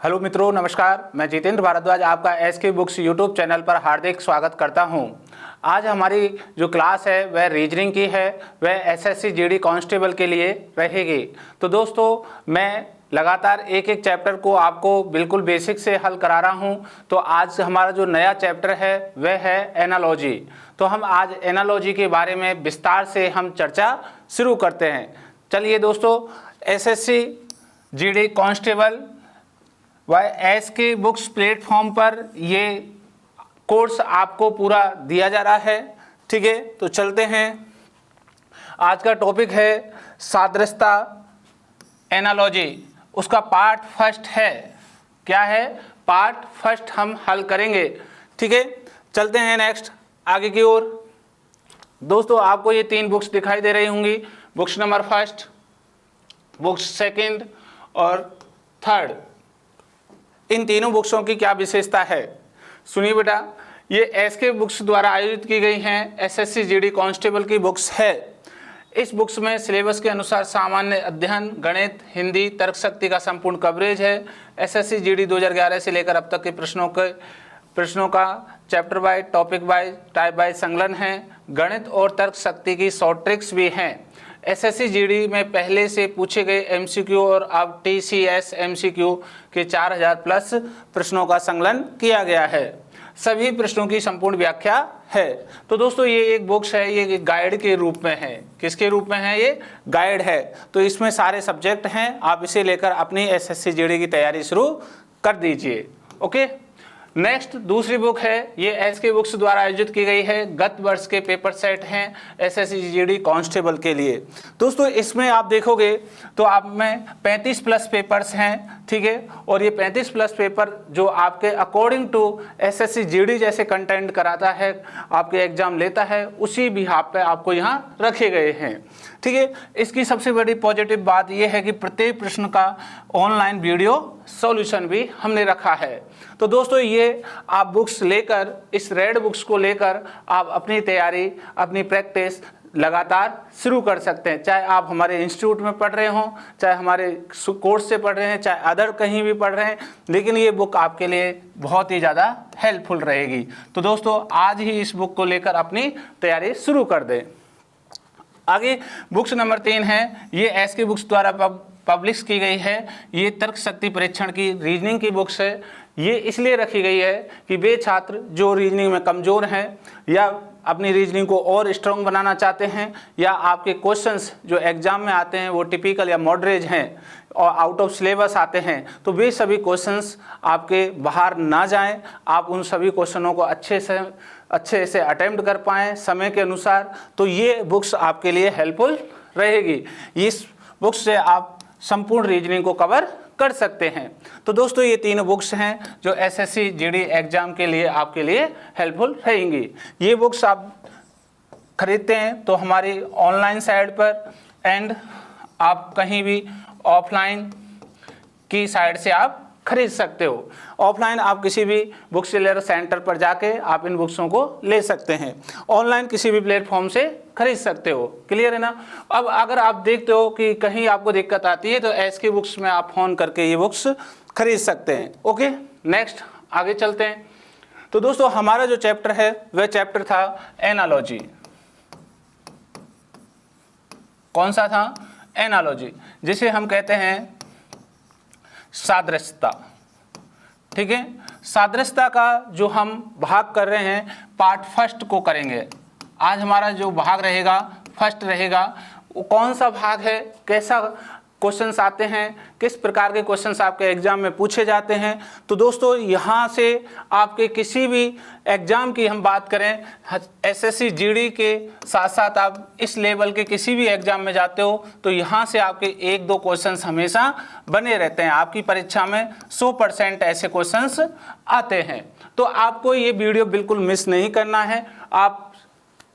Hello मित्रों, नमस्कार। मैं जितेंद्र भारद्वाज आपका एसके बुक्स यूट्यूब चैनल पर हार्दिक स्वागत करता हूं। आज हमारी जो क्लास है वह रीजनिंग की है, वह एसएससी जीडी कांस्टेबल के लिए रहेगी। तो दोस्तों, मैं लगातार एक एक चैप्टर को आपको बिल्कुल बेसिक से हल करा रहा हूं। तो आज हमारा जो नया चैप्टर है वह है एनालॉजी। तो हम आज एनालॉजी के बारे में विस्तार से हम चर्चा शुरू करते हैं। चलिए दोस्तों, SSC GD constable SK books platform पर ये कोर्स आपको पूरा दिया जा रहा है। ठीक है, तो चलते हैं। आज का टॉपिक है सादृश्यता एनालॉजी। उसका पार्ट फर्स्ट है। क्या है? पार्ट फर्स्ट हम हल करेंगे। ठीक है, चलते हैं नेक्स्ट आगे की ओर। दोस्तों, आपको ये तीन बुक्स दिखाई दे रही होंगी। Books number first, books second और थर्ड। इन तीनों बुक्सों की क्या विशेषता है, सुनिए बेटा। ये एसके बुक्स द्वारा आयोजित की गई हैं, एसएससी जीडी कांस्टेबल की बुक्स है। इस बुक्स में सिलेबस के अनुसार सामान्य अध्ययन, गणित, हिंदी, तर्कशक्ति का संपूर्ण कवरेज है। एसएससी जीडी 2011 से लेकर अब तक के प्रश्नों का chapter wise, topic wise, type wise संकलन है। गणित और तर्कशक्ति की शॉर्ट ट्रिक्स भी हैं। एसएससी जीडी में पहले से पूछे गए एमसीक्यू और अब टीसीएस एमसीक्यू के 4000 प्लस प्रश्नों का संकलन किया गया है। सभी प्रश्नों की संपूर्ण व्याख्या है। तो दोस्तों, ये एक बुक्स है, ये गाइड के रूप में है। किसके रूप में है? ये गाइड है। तो इसमें सारे सब्जेक्ट हैं। आप इसे लेकर अपनी एसएससी जीडी की तैयारी शुरू कर दीजिए। ओके, नेक्स्ट दूसरी बुक है। ये एसके बुक्स द्वारा आयोजित की गई है। गत वर्ष के पेपर सेट हैं एसएससी जीडी कांस्टेबल के लिए। दोस्तों, इसमें आप देखोगे तो आप में 35 प्लस पेपर्स हैं। ठीक है, और ये 35 प्लस पेपर जो आपके अकॉर्डिंग टू एसएससी जीडी जैसे कंटेंट कराता है, आपके एग्जाम लेता है, उसी बिहाफ पे आपको यहाँ रखे गए हैं। ठीक है, इसकी सबसे बड़ी पॉजिटिव बात यह है कि प्रत्येक प्रश्न का ऑनलाइन वीडियो सॉल्यूशन भी हमने रखा है। तो दोस्तों, ये आप बुक्स लेकर, इस रेड बुक्स को लेकर आप अपनी तैयारी, अपनी प्रैक्टिस लगातार शुरू कर सकते हैं। चाहे आप हमारे इंस्टीट्यूट में पढ़ रहे हों, चाहे हमारे कोर्स से पढ़ रहे हैं, चाहे अदर कहीं भी पढ़ रहे हैं, लेकिन ये बुक आपके लिए बहुत ही ज़्यादा हेल्पफुल रहेगी। तो दोस्तों, आज ही इस बुक को लेकर अपनी तैयारी शुरू कर दें। आगे बुक्स नंबर 3 है। ये एसके बुक्स द्वारा पब्लिश की गई है। ये तर्क शक्ति परीक्षण की रीजनिंग की बुक्स है। ये इसलिए रखी गई है कि वे छात्र जो रीजनिंग में कमज़ोर हैं या अपनी रीजनिंग को और स्ट्रॉन्ग बनाना चाहते हैं, या आपके क्वेश्चंस जो एग्जाम में आते हैं वो टिपिकल या मॉडरेज हैं और आउट ऑफ सिलेबस आते हैं, तो वे सभी क्वेश्चंस आपके बाहर ना जाएं। आप उन सभी क्वेश्चनों को अच्छे से अटेम्प्ट कर पाएँ समय के अनुसार। तो ये बुक्स आपके लिए हेल्पफुल रहेगी। इस बुक्स से आप संपूर्ण रीजनिंग को कवर कर सकते हैं। तो दोस्तों, ये तीन बुक्स हैं जो एसएससी जीडी एग्जाम के लिए आपके लिए हेल्पफुल रहेंगी। ये बुक्स आप खरीदते हैं तो हमारी ऑनलाइन साइट पर, एंड आप कहीं भी ऑफलाइन की साइट से आप खरीद सकते हो। ऑफलाइन आप किसी भी बुक सेलर सेंटर पर जाके आप इन बुक्सों को ले सकते हैं। ऑनलाइन किसी भी प्लेटफॉर्म से खरीद सकते हो। क्लियर है ना? अब अगर आप देखते हो कि कहीं आपको दिक्कत आती है तो एसके बुक्स में आप फ़ोन करके ये बुक्स खरीद सकते हैं। ओके, नेक्स्ट आगे चलते हैं। तो दोस्तों, हमारा जो चैप्टर है वह चैप्टर था एनालॉजी। कौन सा था? एनालॉजी, जिसे हम कहते हैं सादृश्यता। ठीक है, सादृश्यता का जो हम भाग कर रहे हैं, पार्ट फर्स्ट को करेंगे। आज हमारा जो भाग रहेगा, फर्स्ट रहेगा। वो कौन सा भाग है, कैसा क्वेश्चंस आते हैं, किस प्रकार के क्वेश्चंस आपके एग्जाम में पूछे जाते हैं। तो दोस्तों, यहाँ से आपके किसी भी एग्जाम की हम बात करें, एसएससी जीडी के साथ साथ आप इस लेवल के किसी भी एग्जाम में जाते हो तो यहाँ से आपके 1-2 क्वेश्चंस हमेशा बने रहते हैं। आपकी परीक्षा में 100% ऐसे क्वेश्चंस आते हैं। तो आपको ये वीडियो बिल्कुल मिस नहीं करना है। आप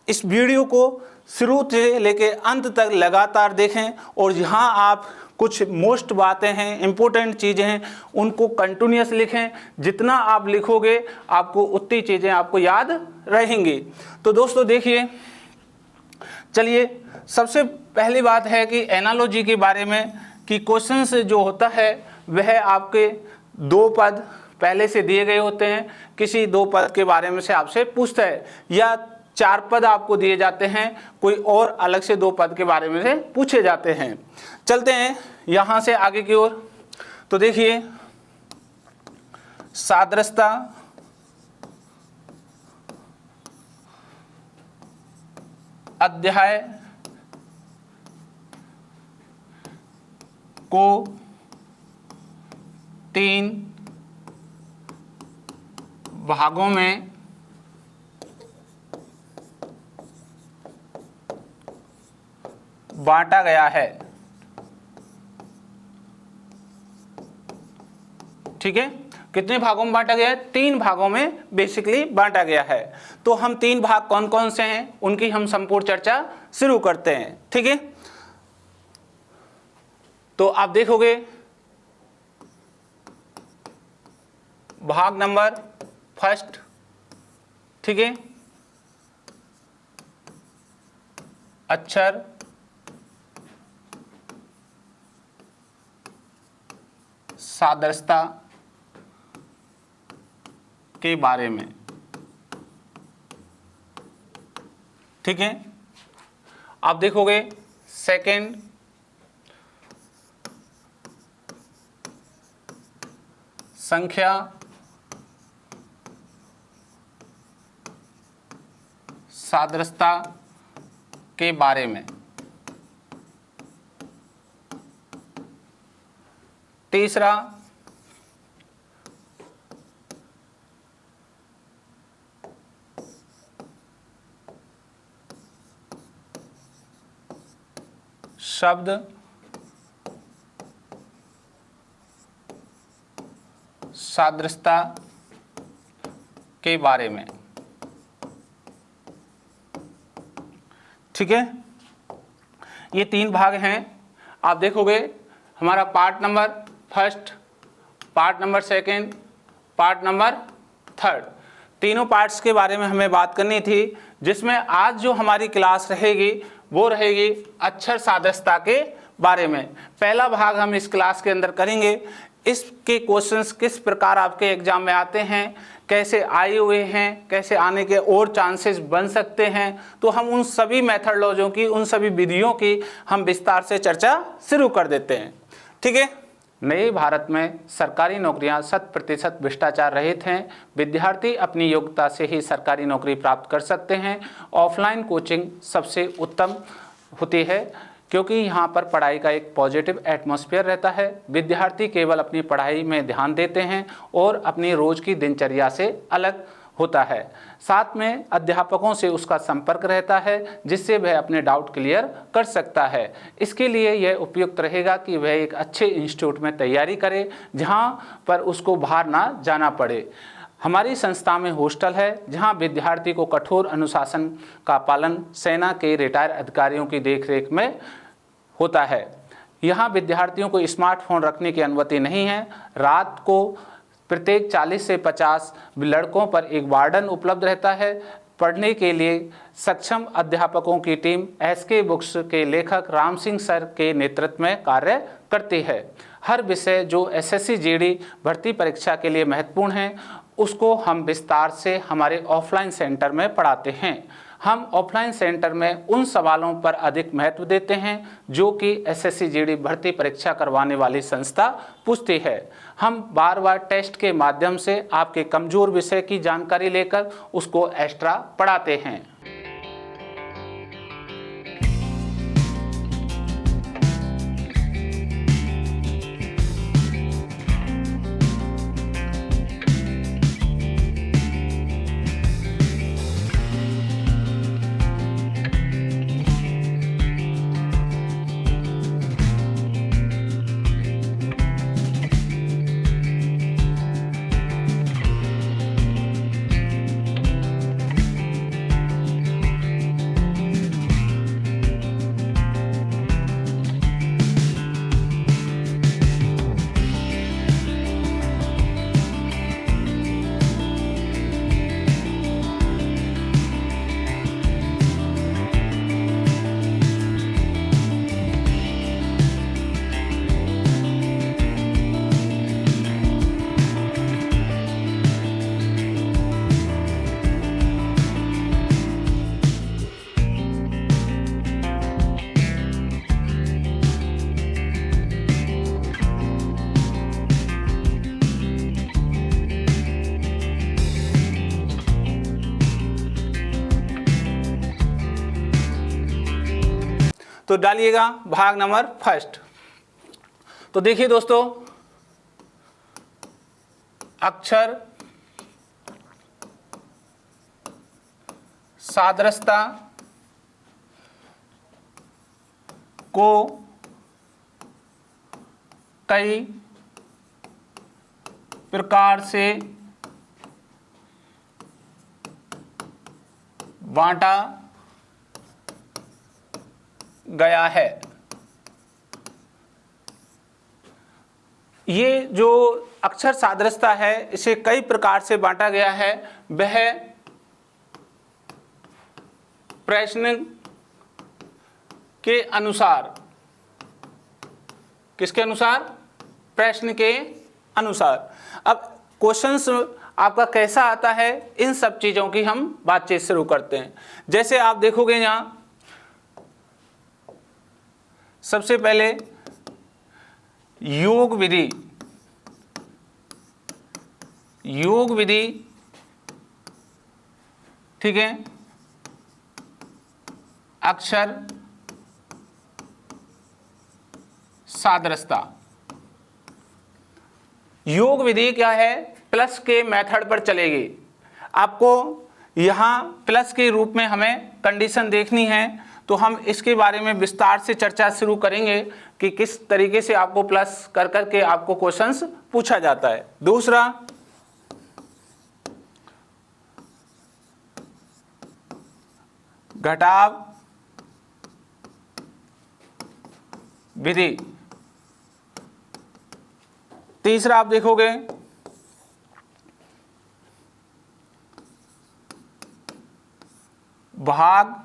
इस वीडियो को शुरू से लेके अंत तक लगातार देखें, और यहाँ आप कुछ मोस्ट बातें हैं, इम्पोर्टेंट चीज़ें हैं, उनको कंटिन्यूस लिखें। जितना आप लिखोगे आपको उतनी चीज़ें आपको याद रहेंगी। तो दोस्तों देखिए, चलिए सबसे पहली बात है कि एनालॉजी के बारे में, कि क्वेश्चंस जो होता है वह आपके दो पद पहले से दिए गए होते हैं, किसी दो पद के बारे में से आपसे पूछता है, या चार पद आपको दिए जाते हैं, कोई और अलग से दो पद के बारे में से पूछे जाते हैं। चलते हैं यहाँ से आगे की ओर। तो देखिए, सादृश्यता अध्याय को 3 भागों में बांटा गया है। ठीक है, कितने भागों में बांटा गया है? 3 भागों में बेसिकली बांटा गया है। तो हम 3 भाग कौन कौन से हैं उनकी हम संपूर्ण चर्चा शुरू करते हैं। ठीक है, तो आप देखोगे भाग नंबर फर्स्ट, ठीक है, अक्षर सादृश्यता के बारे में। ठीक है, आप देखोगे सेकंड संख्या सादृश्यता के बारे में। तीसरा शब्द सादृश्यता के बारे में। ठीक है, ये 3 भाग हैं। आप देखोगे हमारा part number first, part number second, part number third, तीनों पार्ट्स के बारे में हमें बात करनी थी, जिसमें आज जो हमारी क्लास रहेगी वो रहेगी अक्षर सादृश्यता के बारे में। पहला भाग हम इस क्लास के अंदर करेंगे। इसके क्वेश्चंस किस प्रकार आपके एग्जाम में आते हैं, कैसे आए हुए हैं, कैसे आने के और चांसेस बन सकते हैं, तो हम उन सभी मेथडोलॉजियों की, उन सभी विधियों की हम विस्तार से चर्चा शुरू कर देते हैं। ठीक है, नए भारत में सरकारी नौकरियां 100% भ्रष्टाचार रहित हैं। विद्यार्थी अपनी योग्यता से ही सरकारी नौकरी प्राप्त कर सकते हैं। ऑफलाइन कोचिंग सबसे उत्तम होती है, क्योंकि यहाँ पर पढ़ाई का एक पॉजिटिव एटमॉस्फेयर रहता है। विद्यार्थी केवल अपनी पढ़ाई में ध्यान देते हैं और अपनी रोज़ की दिनचर्या से अलग होता है। साथ में अध्यापकों से उसका संपर्क रहता है, जिससे वह अपने डाउट क्लियर कर सकता है। इसके लिए यह उपयुक्त रहेगा कि वह एक अच्छे इंस्टीट्यूट में तैयारी करे, जहाँ पर उसको बाहर ना जाना पड़े। हमारी संस्था में हॉस्टल है, जहां विद्यार्थी को कठोर अनुशासन का पालन सेना के रिटायर अधिकारियों की देखरेख में होता है। यहां विद्यार्थियों को स्मार्टफोन रखने की अनुमति नहीं है। रात को प्रत्येक 40 से 50 लड़कों पर एक वार्डन उपलब्ध रहता है। पढ़ने के लिए सक्षम अध्यापकों की टीम एसके बुक्स के लेखक राम सिंह सर के नेतृत्व में कार्य करती है। हर विषय जो एसएससी जीडी भर्ती परीक्षा के लिए महत्वपूर्ण है, उसको हम विस्तार से हमारे ऑफलाइन सेंटर में पढ़ाते हैं। हम ऑफलाइन सेंटर में उन सवालों पर अधिक महत्व देते हैं जो कि एसएससी जीडी भर्ती परीक्षा करवाने वाली संस्था पूछती है। हम बार बार टेस्ट के माध्यम से आपके कमज़ोर विषय की जानकारी लेकर उसको एक्स्ट्रा पढ़ाते हैं। तो डालिएगा भाग नंबर फर्स्ट। तो देखिए दोस्तों, अक्षर सादृश्यता को कई प्रकार से बांटा गया है। ये जो अक्षर सादृश्यता है इसे कई प्रकार से बांटा गया है। वह प्रश्न के अनुसार, किसके अनुसार? प्रश्न के अनुसार। अब क्वेश्चंस आपका कैसा आता है, इन सब चीजों की हम बातचीत शुरू करते हैं। जैसे आप देखोगे यहां सबसे पहले योग विधि, योग विधि, ठीक है, अक्षर सादृश्यता। योग विधि क्या है? प्लस के मेथड पर चलेगी। आपको यहां प्लस के रूप में हमें कंडीशन देखनी है, तो हम इसके बारे में विस्तार से चर्चा शुरू करेंगे कि किस तरीके से आपको प्लस कर करके आपको क्वेश्चंस पूछा जाता है। दूसरा, घटाव विधि। तीसरा आप देखोगे भाग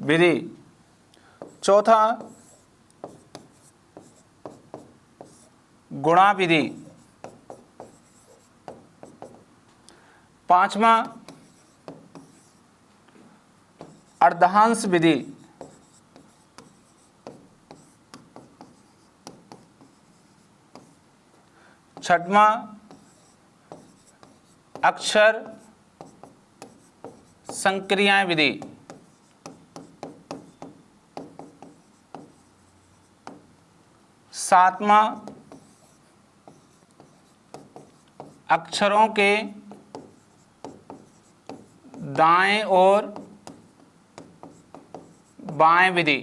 विधि। चौथा गुणा विधि। पांचवा अर्धांश विधि। छठवां अक्षर संक्रियाएं विधि। सातवां अक्षरों के दाएं और बाएं विधि।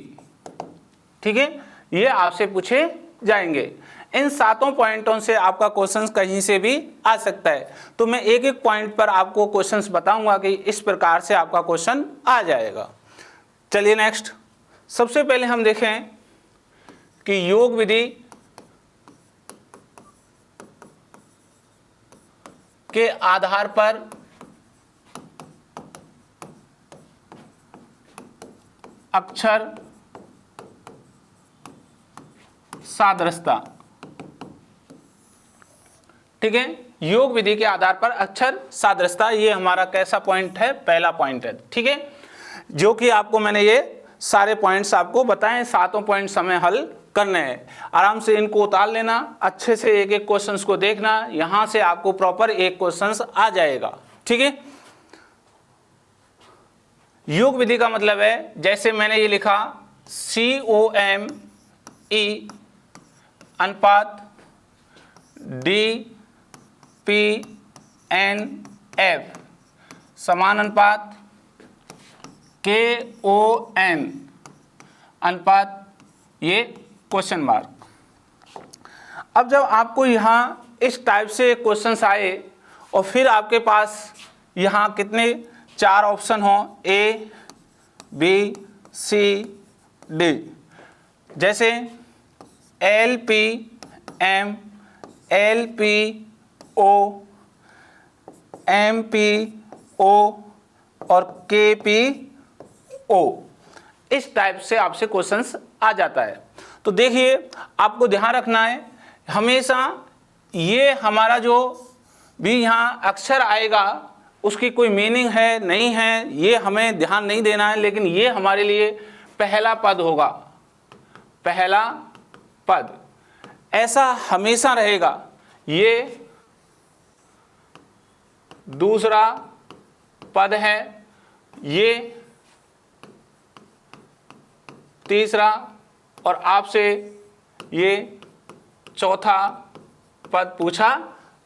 ठीक है, ये आपसे पूछे जाएंगे। इन सातों पॉइंटों से आपका क्वेश्चंस कहीं से भी आ सकता है। तो मैं एक एक पॉइंट पर आपको क्वेश्चंस बताऊंगा कि इस प्रकार से आपका क्वेश्चन आ जाएगा। चलिए नेक्स्ट, सबसे पहले हम देखें कि योग विधि के आधार पर अक्षर सादृश्यता। ठीक है, योग विधि के आधार पर अक्षर सादृश्यता, ये हमारा कैसा पॉइंट है? पहला पॉइंट है। ठीक है, जो कि आपको मैंने ये सारे पॉइंट्स आपको बताएं, सातों पॉइंट्स हमें हल करने हैं। आराम से इनको उतार लेना, अच्छे से एक एक क्वेश्चंस को देखना, यहां से आपको प्रॉपर एक क्वेश्चंस आ जाएगा। ठीक है, योग विधि का मतलब है, जैसे मैंने ये लिखा COME अनुपात DPNF समान अनुपात KON अनुपात, ये क्वेश्चन मार्क। अब जब आपको यहाँ इस टाइप से क्वेश्चंस आए और फिर आपके पास यहाँ कितने 4 ऑप्शन हो, A, B, C, D, जैसे LPM, LPO, MPO और KPO, इस टाइप से आपसे क्वेश्चंस आ जाता है। तो देखिए, आपको ध्यान रखना है हमेशा, ये हमारा जो भी यहाँ अक्षर आएगा उसकी कोई मीनिंग है नहीं है ये हमें ध्यान नहीं देना है, लेकिन ये हमारे लिए पहला पद होगा, पहला पद ऐसा हमेशा रहेगा। ये दूसरा पद है, ये तीसरा और आपसे ये चौथा पद पूछा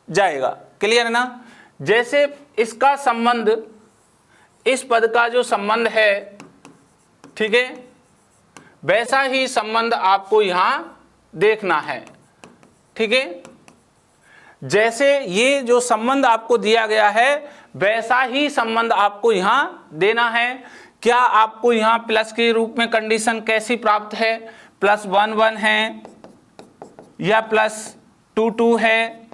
जाएगा। क्लियर है ना। जैसे इसका संबंध, इस पद का जो संबंध है, ठीक है, वैसा ही संबंध आपको यहां देखना है। ठीक है, जैसे ये जो संबंध आपको दिया गया है वैसा ही संबंध आपको यहां देना है। क्या आपको यहां प्लस के रूप में कंडीशन कैसी प्राप्त है, +1 है या +2 है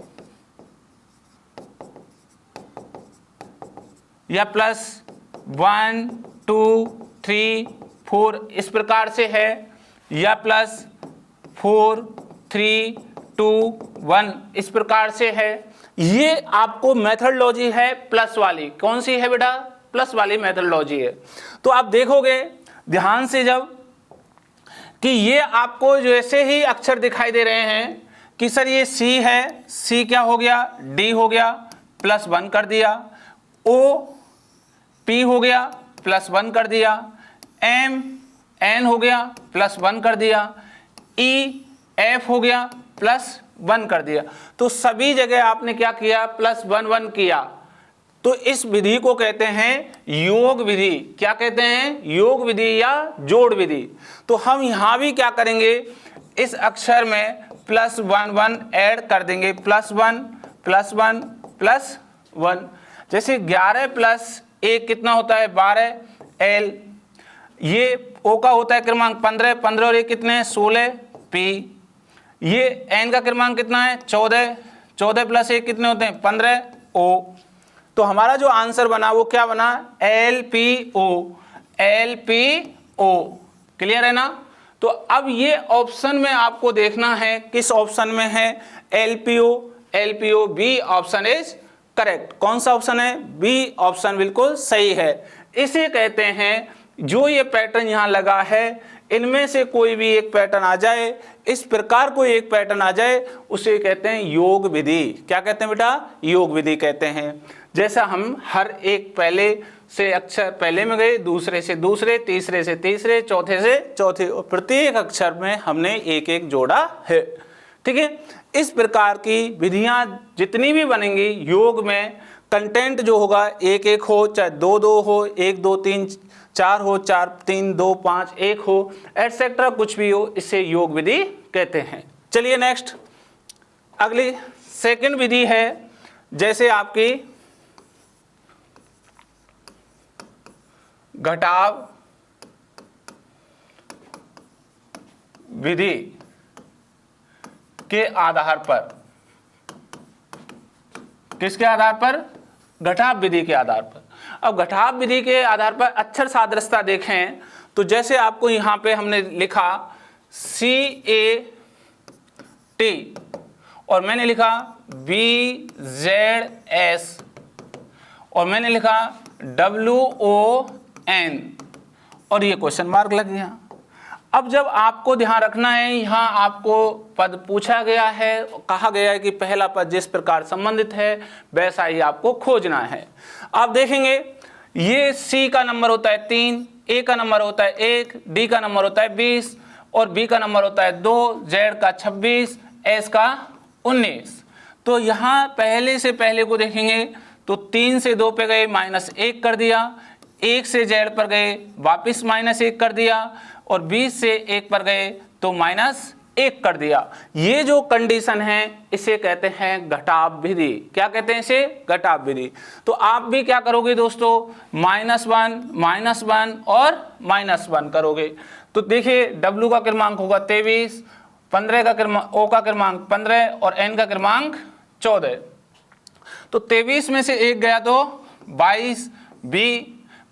या +1 2 3 4 इस प्रकार से है, या +4 3 2 1 इस प्रकार से है। ये आपको मेथडोलॉजी है प्लस वाली। कौन सी है बेटा? प्लस वाली मेथडोलॉजी है। तो आप देखोगे ध्यान से जब कि ये आपको जैसे ही अक्षर दिखाई दे रहे हैं कि सर ये C है, C क्या हो गया, D हो गया, +1 कर दिया, O P हो गया, +1 कर दिया, M N हो गया, +1 कर दिया, E F हो गया, +1 कर दिया। तो सभी जगह आपने क्या किया, +1 किया। तो इस विधि को कहते हैं योग विधि। क्या कहते हैं? योग विधि या जोड़ विधि। तो हम यहां भी क्या करेंगे, इस अक्षर में +1 ऐड कर देंगे, +1 +1 +1। जैसे 11 + 1 कितना होता है, 12 L। ये O का होता है क्रमांक 15, 15 और 1 कितने हैं, 16 P। ये N का क्रमांक कितना है, 14, 14 + 1 कितने होते हैं, 15 O। तो हमारा जो आंसर बना वो क्या बना, LPO। LPO क्लियर है ना। तो अब ये ऑप्शन में आपको देखना है किस ऑप्शन में है, LPO। LPO B option is correct. कौन सा ऑप्शन है, बी ऑप्शन बिल्कुल सही है। इसे कहते हैं, जो ये पैटर्न यहाँ लगा है इनमें से कोई भी एक पैटर्न आ जाए, इस प्रकार कोई एक पैटर्न आ जाए, उसे कहते हैं योग विधि। क्या कहते हैं बेटा, योग विधि कहते हैं। जैसा हम हर एक पहले से अक्षर पहले में गए, दूसरे से दूसरे, तीसरे से तीसरे, चौथे से चौथे, और प्रत्येक अक्षर में हमने एक एक जोड़ा है। ठीक है, इस प्रकार की विधियां जितनी भी बनेंगी योग में, कंटेंट जो होगा एक एक हो, चाहे 2 2 हो, 1 2 3 4 हो, 4 3 2 5 1 हो, एटसेट्रा कुछ भी हो, इसे योग विधि कहते हैं। चलिए नेक्स्ट, अगली सेकंड विधि है, जैसे आपकी घटाव विधि के आधार पर। किसके आधार पर? घटाव विधि के आधार पर। अब घटाव विधि के आधार पर अक्षर सादृश्यता देखें तो जैसे आपको यहां पे हमने लिखा CAT और मैंने लिखा BZS और मैंने लिखा WON और ये क्वेश्चन मार्क लग गया। अब जब आपको ध्यान रखना है, यहाँ आपको पद पूछा गया है, कहा गया है कि पहला पद जिस प्रकार संबंधित है वैसा ही आपको खोजना है। आप देखेंगे ये C का नंबर होता है 3, A का नंबर होता है 1, D का नंबर होता है 20 और B का नंबर होता है 2, Z का 26, S का 19। तो यहाँ पहले से पहले को देखेंगे तो 3 से 2 पे गए -1 कर दिया, 1 से Z पर गए वापिस -1 कर दिया और 20 से 1 पर गए तो -1 कर दिया। ये जो कंडीशन है इसे कहते हैं घटाव विधि। क्या कहते हैं इसे? घटाव विधि। तो आप भी क्या करोगे दोस्तों, -1 और -1 करोगे। तो देखिए W का क्रमांक होगा 23, 15 का क्रमांक, O का क्रमांक 15 और N का क्रमांक 14। तो 23 में से 1 गया तो 22 B,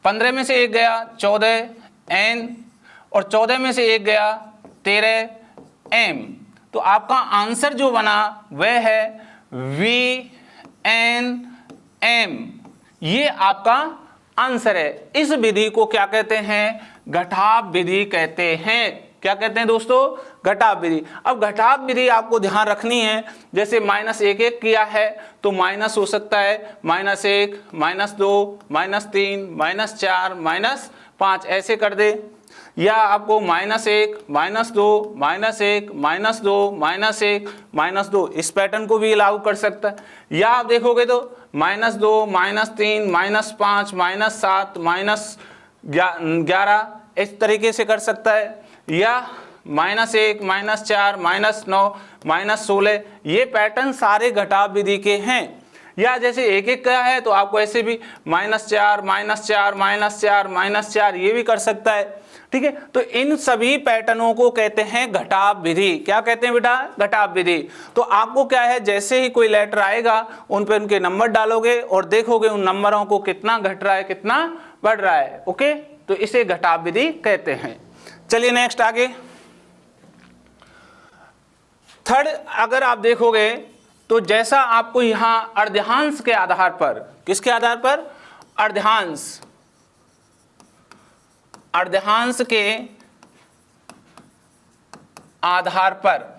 15 में से 1 गया 14 N और 14 में से 1 गया 13 M। तो आपका आंसर जो बना वह है VNM। ये आपका आंसर है। इस विधि को क्या कहते हैं? घटाव विधि कहते हैं। क्या कहते हैं दोस्तों? घटाव विधि। अब घटाव विधि आपको ध्यान रखनी है, जैसे -1 किया है तो माइनस हो सकता है -1, -2, -3, -4, -5 ऐसे कर दे। या आपको -1, -2, -1, -2, -1, -2 इस पैटर्न को भी लागू कर सकता है। या आप देखोगे तो -2, -3, -5, -7, -11 इस तरीके से कर सकता है। या -1, -4, -9, -16 ये पैटर्न सारे घटाव विधि के हैं। या जैसे एक एक का है तो आपको ऐसे भी -4, -4, -4, -4 ये भी कर सकता है, ठीक है। तो इन सभी पैटर्नों को कहते हैं घटाव विधि। क्या कहते हैं बेटा? घटाव विधि। तो आपको क्या है, जैसे ही कोई लेटर आएगा उन पे उनके नंबर डालोगे और देखोगे उन नंबरों को कितना घट रहा है कितना बढ़ रहा है। ओके, तो इसे घटाव विधि कहते हैं। चलिए नेक्स्ट आगे। थर्ड, अगर आप देखोगे तो जैसा आपको यहां अर्ध्यांश के आधार पर, किसके आधार पर? अर्ध्यांश, अर्ध्यांश के आधार पर,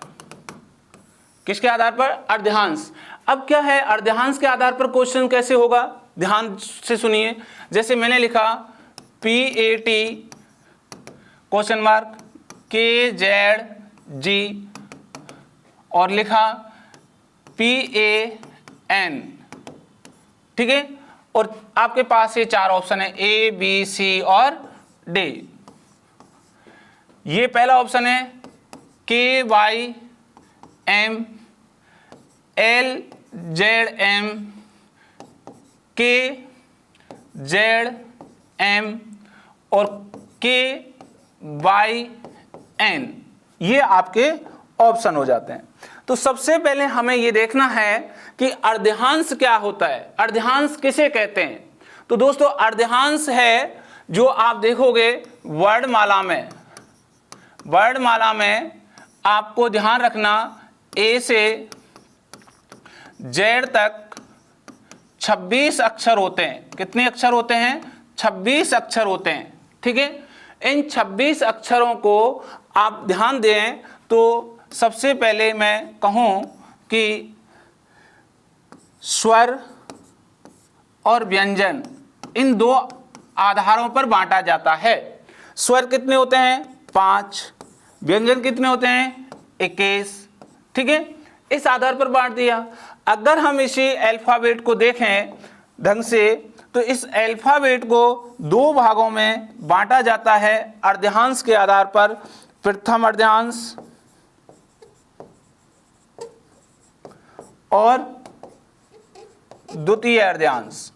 किसके आधार पर? अर्ध्यांश। अब क्या है, अर्ध्यांश के आधार पर क्वेश्चन कैसे होगा, ध्यान से सुनिए। जैसे मैंने लिखा PAT क्वेश्चन मार्क KZG और लिखा PAN, ठीक है। और आपके पास ये 4 ऑप्शन है A, B, C और D। ये पहला ऑप्शन है KYM LZM KZM और KYN, ये आपके ऑप्शन हो जाते हैं। तो सबसे पहले हमें ये देखना है कि अर्ध्यांश क्या होता है, अर्ध्यांश किसे कहते हैं। तो दोस्तों अर्ध्यांश है जो आप देखोगे वर्णमाला में, वर्णमाला में आपको ध्यान रखना A से Z तक 26 अक्षर होते हैं। कितने अक्षर होते हैं? 26 अक्षर होते हैं, ठीक है। इन 26 अक्षरों को आप ध्यान दें तो सबसे पहले मैं कहूं कि स्वर और व्यंजन इन 2 आधारों पर बांटा जाता है। स्वर कितने होते हैं? 5। व्यंजन कितने होते हैं? 21, ठीक है। इस आधार पर बांट दिया। अगर हम इसी अल्फाबेट को देखें ढंग से तो इस अल्फाबेट को 2 भागों में बांटा जाता है अर्ध्यांश के आधार पर। प्रथम अर्ध्यांश और द्वितीय अर्ध्यांश,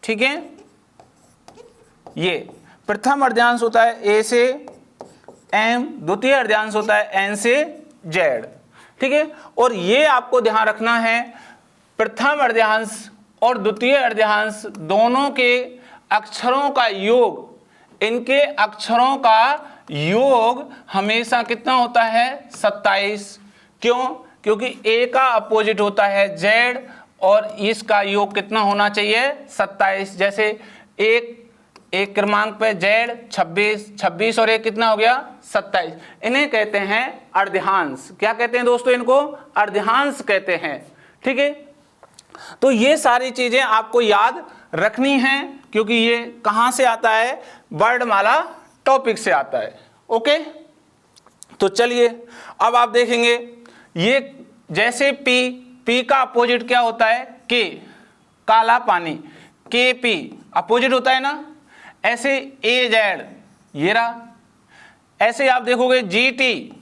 ठीक है। ये प्रथम अर्ध्यांश होता है A से M, द्वितीय अर्ध्यांश होता है N से Z, ठीक है। और ये आपको ध्यान रखना है, प्रथम अर्ध्यांश और द्वितीय अर्ध्यांश दोनों के अक्षरों का योग, इनके अक्षरों का योग हमेशा कितना होता है? 27। क्यों? क्योंकि A का अपोजिट होता है Z और इसका योग कितना होना चाहिए? 27। जैसे एक क्रमांक पे Z 26 और 1 कितना हो गया? 27। इन्हें कहते हैं अर्ध्यांश। क्या कहते हैं दोस्तों? इनको अर्ध्यांश कहते हैं, ठीक है। तो ये सारी चीजें आपको याद रखनी हैं क्योंकि ये कहां से आता है? वर्णमाला टॉपिक से आता है। ओके, तो चलिए अब आप देखेंगे ये जैसे P का अपोजिट क्या होता है? K, काला पानी, KP अपोजिट होता है ना। ऐसे AZ ये रहा। ऐसे आप देखोगे GT,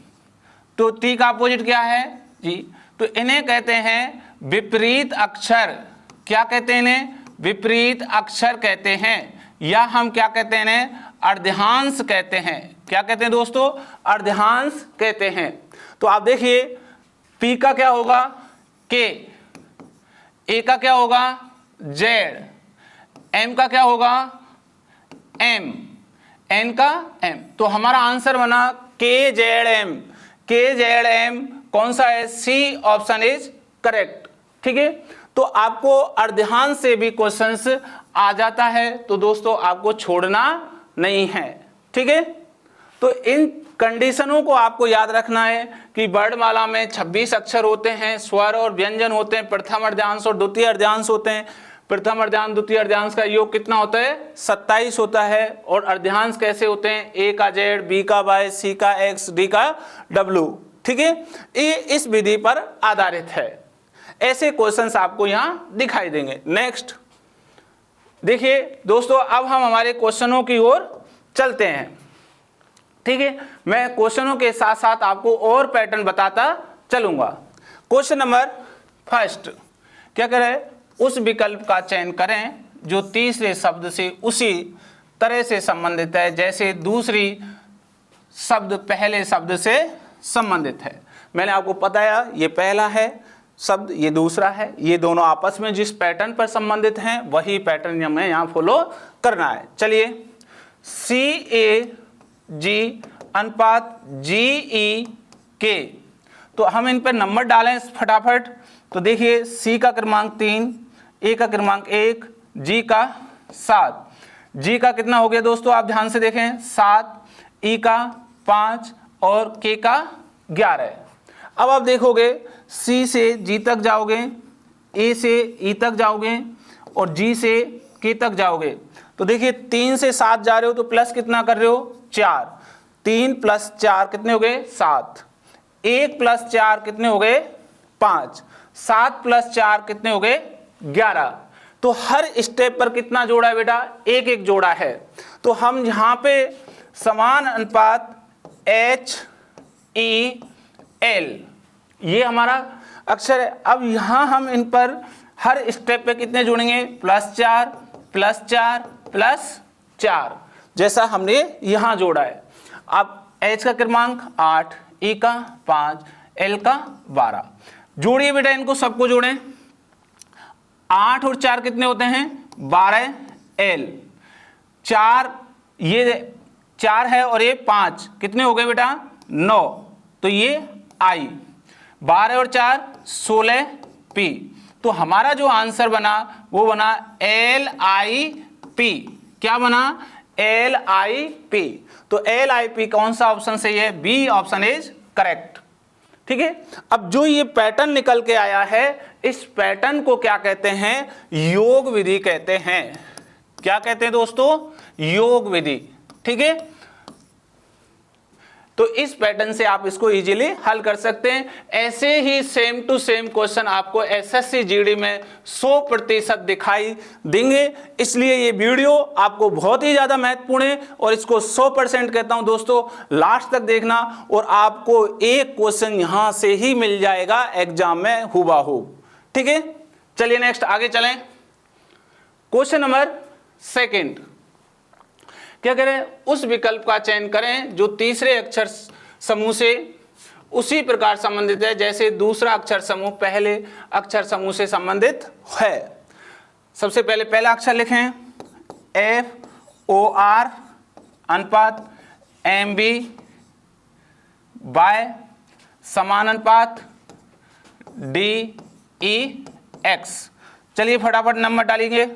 तो T का अपोजिट क्या है? G। तो इन्हें कहते हैं विपरीत अक्षर। क्या कहते हैं इन्हें? विपरीत अक्षर कहते हैं, या हम क्या कहते हैं इन्हें? अर्ध्यांश कहते हैं। क्या कहते हैं दोस्तों? अर्ध्यांश कहते हैं। तो आप देखिए P का क्या होगा? K, A का क्या होगा? Z, M का क्या होगा? M, N का M। तो हमारा आंसर बना KZM। KZM कौन सा है? C ऑप्शन इज करेक्ट, ठीक है। तो आपको अर्ध्यांश से भी क्वेश्चंस आ जाता है, तो दोस्तों आपको छोड़ना नहीं है, ठीक है। तो इन कंडीशनों को आपको याद रखना है कि वर्णमाला में 26 अक्षर होते हैं, स्वर और व्यंजन होते हैं, प्रथम अर्ध्यांश और द्वितीय अर्ध्यांश होते हैं। प्रथम अर्धयांश द्वितीय अर्धयांश का योग कितना होता है? 27 होता है। और अर्धयांश कैसे होते हैं? A का Z, B का Y, C का X, D का W। ठीक है, ये इस विधि पर आधारित है। ऐसे क्वेश्चंस आपको यहाँ दिखाई देंगे। नेक्स्ट देखिए दोस्तों, अब हम हमारे क्वेश्चनों की ओर चलते हैं। ठीक है, मैं क्वेश्चनों के साथ साथ आपको और पैटर्न बताता चलूंगा। क्वेश्चन नंबर फर्स्ट क्या करें? उस विकल्प का चयन करें जो तीसरे शब्द से उसी तरह से संबंधित है जैसे दूसरी शब्द पहले शब्द से संबंधित है। मैंने आपको बताया ये पहला है शब्द, ये दूसरा है, ये दोनों आपस में जिस पैटर्न पर संबंधित हैं वही पैटर्न हमें यहाँ फॉलो करना है। चलिए, CAG अनुपात GE तो हम इन पर नंबर डालें फटाफट। तो देखिए, C का क्रमांक 3, A का क्रमांक 1, G का 7। G का कितना हो गया दोस्तों? आप ध्यान से देखें 7, E का 5 और K का 11। अब आप देखोगे C से G तक जाओगे, A से E तक जाओगे और G से K तक जाओगे। तो देखिए 3 से 7 जा रहे हो तो प्लस कितना कर रहे हो? 4। 3 + 4 कितने हो गए? 7। 1 + 4 कितने हो गए? 5। 7 + 4 कितने हो गए? 11। तो हर स्टेप पर कितना जोड़ा है बेटा? एक एक जोड़ा है। तो हम यहाँ पे समान अनुपात HEL ये हमारा अक्षर है। अब यहाँ हम इन पर हर स्टेप पे कितने जोड़ेंगे? +4 +4 +4 जैसा हमने यहाँ जोड़ा है। अब H का क्रमांक 8, E का 5, L का 12। जोड़िए बेटा, इनको सबको जोड़ें। 8 और 4 कितने होते हैं? 12 L। 4 ये 4 है और ये 5 कितने हो गए बेटा? 9। तो ये I। 12 और 4 16 P। तो हमारा जो आंसर बना वो बना LIP। क्या बना? LIP। तो LIP कौन सा ऑप्शन सही है? B option is correct. ठीक है, अब जो ये पैटर्न निकल के आया है, इस पैटर्न को क्या कहते हैं? योग विधि कहते हैं। क्या कहते हैं दोस्तों? योग विधि। ठीक है, तो इस पैटर्न से आप इसको इजीली हल कर सकते हैं। ऐसे ही सेम टू सेम क्वेश्चन आपको SSC GD में 100% दिखाई देंगे। इसलिए ये वीडियो आपको बहुत ही ज्यादा महत्वपूर्ण है और इसको 100% कहता हूं दोस्तों, लास्ट तक देखना और आपको एक क्वेश्चन यहां से ही मिल जाएगा एग्जाम में हुबहू। ठीक है, चलिए नेक्स्ट आगे चलें। क्वेश्चन नंबर सेकेंड क्या करें? उस विकल्प का चयन करें जो तीसरे अक्षर समूह से उसी प्रकार संबंधित है जैसे दूसरा अक्षर समूह पहले अक्षर समूह से संबंधित है। सबसे पहले पहला अक्षर लिखें FOR अनुपात MB बाय समान अनुपात DEX। चलिए फटाफट नंबर डालेंगे।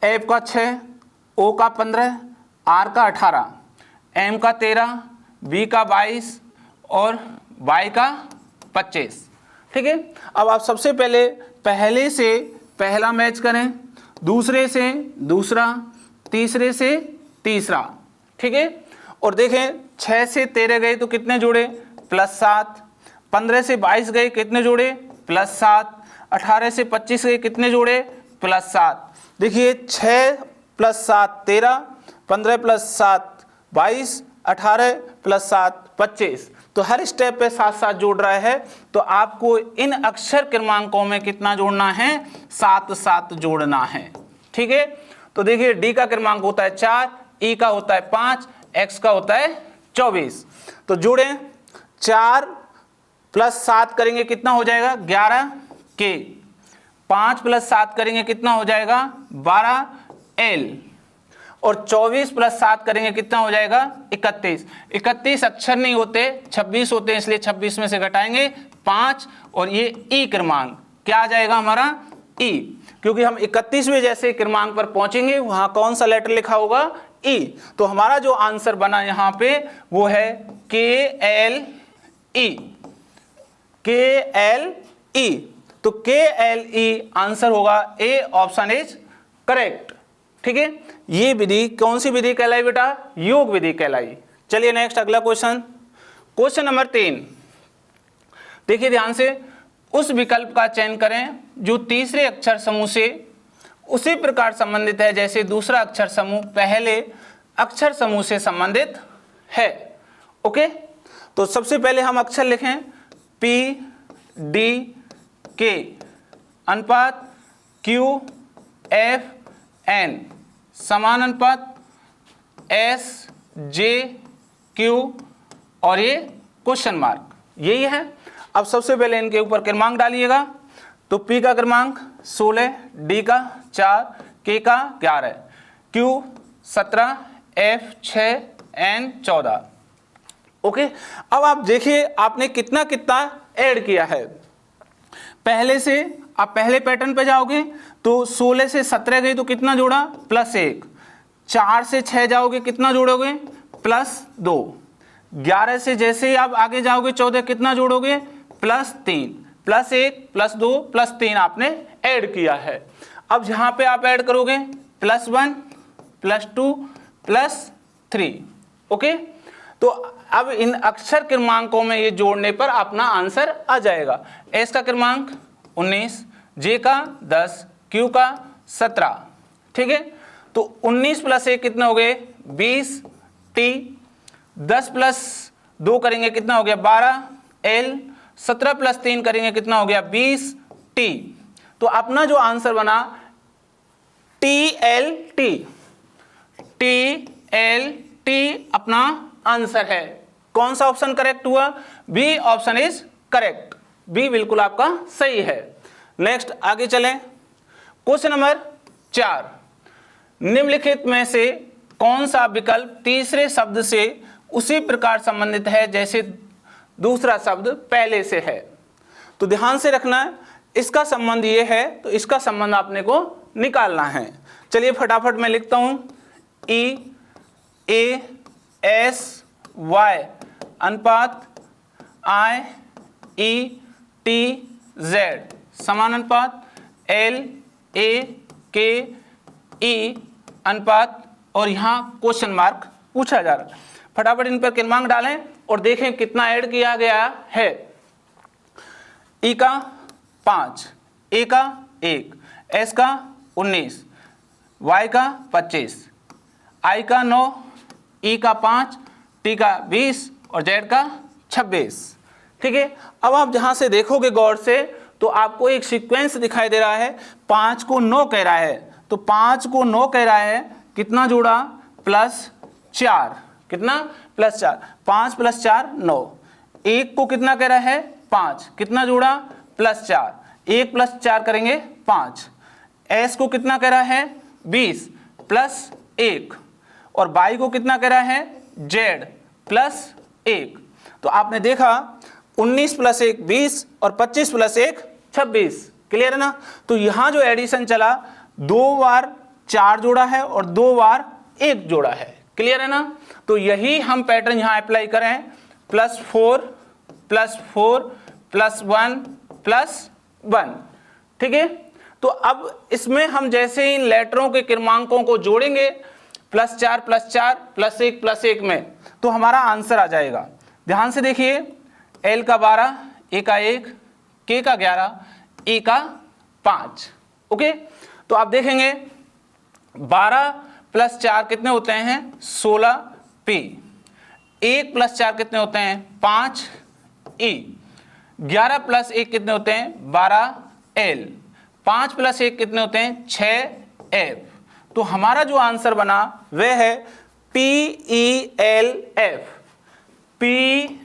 F का 6, O का 15, R का 18, M का 13, B का 22 और Y का 25। ठीक है, अब आप सबसे पहले पहले से पहला मैच करें, दूसरे से दूसरा, तीसरे से तीसरा। ठीक है, और देखें 6 से 13 गए तो कितने जोड़े? +7। 15 से 22 गए कितने जोड़े? +7। 18 से 25 गए कितने जोड़े? +7। देखिए 6 + 7 13, 15 + 7 22, 18 + 7 25। तो हर स्टेप पे साथ साथ जोड़ रहा है। तो आपको इन अक्षर क्रमांकों में कितना जोड़ना है? 7 7 जोड़ना है। ठीक है, तो देखिए D का क्रमांक होता है 4, E का होता है 5, X का होता है 24। तो जोड़ें, 4 + 7 करेंगे कितना हो जाएगा? 11 K। 5 + 7 करेंगे कितना हो जाएगा? 12 L। और 24 + 7 करेंगे कितना हो जाएगा? 31। 31 अक्षर नहीं होते, 26 होते हैं, इसलिए 26 में से घटाएंगे 5 और ये ई क्रमांक क्या आ जाएगा हमारा? ई। क्योंकि हम 31वें जैसे क्रमांक पर पहुंचेंगे वहां कौन सा लेटर लिखा होगा? ई। तो हमारा जो आंसर बना यहां पे वो है KLE। KLE। तो KLE आंसर होगा ए, ऑप्शन इज करेक्ट। ठीक है, ये विधि कौन सी विधि कहलाई बेटा? योग विधि कहलाई। चलिए नेक्स्ट अगला क्वेश्चन, क्वेश्चन नंबर 3। देखिए ध्यान से, उस विकल्प का चयन करें जो तीसरे अक्षर समूह से उसी प्रकार संबंधित है जैसे दूसरा अक्षर समूह पहले अक्षर समूह से संबंधित है। ओके, तो सबसे पहले हम अक्षर लिखें P D K अनुपात Q F N समान अनुपात S J Q और ये क्वेश्चन मार्क, यही है। अब सबसे पहले इनके ऊपर क्रमांक डालिएगा। तो P का क्रमांक 16, D का 4, K का 11, Q 17, F 6, N 14। ओके, अब आप देखिए आपने कितना कितना ऐड किया है। पहले से आप पहले पैटर्न पे जाओगे तो 16 से 17 गई तो कितना जोड़ा? +1। 4 से 6 जाओगे कितना जोड़ोगे? +2। 11 से जैसे ही आप आगे जाओगे 14 कितना जोड़ोगे? +3, +1, +2, +3 आपने ऐड किया है। अब यहाँ पे आप ऐड करोगे +1, +2, +3। ओके, तो अब इन अक्षर क्रमांकों में ये जोड़ने पर अपना आंसर आ जाएगा। S का क्रमांक 19, J का 10, Q का 17। ठीक है, तो 19 + 1 कितना हो गए? 20 T, 10 + 2 करेंगे कितना हो गया? 12 L, 17 + 3 करेंगे कितना हो गया? 20 T। तो अपना जो आंसर बना TLT, TLT अपना आंसर है। कौन सा ऑप्शन करेक्ट हुआ? B, option is correct. B बिल्कुल आपका सही है। नेक्स्ट आगे चलें, क्वेश्चन नंबर 4। निम्नलिखित में से कौन सा विकल्प तीसरे शब्द से उसी प्रकार संबंधित है जैसे दूसरा शब्द पहले से है? तो ध्यान से रखना है, इसका संबंध ये है तो इसका संबंध आपने को निकालना है। चलिए फटाफट मैं लिखता हूं, E A S Y अनुपात I E T Z समान अनुपात L A K E अनुपात और यहाँ क्वेश्चन मार्क पूछा जा रहा है। फटाफट इन पर क्रमांक डालें और देखें कितना ऐड किया गया है। E का 5, A का 1, S का 19, Y का 25, I का 9, E का 5, T का 20 और Z का 26। ठीक है, अब आप जहां से देखोगे गौर से तो आपको एक सीक्वेंस दिखाई दे रहा है। 5 को 9 कह रहा है, तो 5 को 9 कह रहा है, कितना जोड़ा? +4। कितना? +4। 5 + 4 9। 1 को कितना कह रहा है? 5। कितना जोड़ा? +4। 1 + 4 करेंगे 5। S को कितना कह रहा है? 20 + 1 और Y को कितना कह रहा है? Z + 1। तो आपने देखा 19 + 1 20 और 25 + 1 26। क्लियर है ना? तो यहां जो एडिशन चला 2 बार 4 जोड़ा है और 2 बार 1 जोड़ा है। क्लियर है ना? तो यही हम पैटर्न यहां अप्लाई करें, +4 +4 +1 +1। ठीक है, तो अब इसमें हम जैसे ही लेटरों के क्रमांकों को जोड़ेंगे +4 +4 +1 +1 में, तो हमारा आंसर आ जाएगा। ध्यान से देखिए, L का 12, A का 1, K का 11, E का 5। ओके, तो आप देखेंगे 12 + 4 कितने होते हैं? 16 P। 1 + 4 कितने होते हैं? 5 E। 11 + 1 कितने होते हैं? 12 L। 5 + 1 कितने होते हैं? 6 F। तो हमारा जो आंसर बना वह है PELF। PELF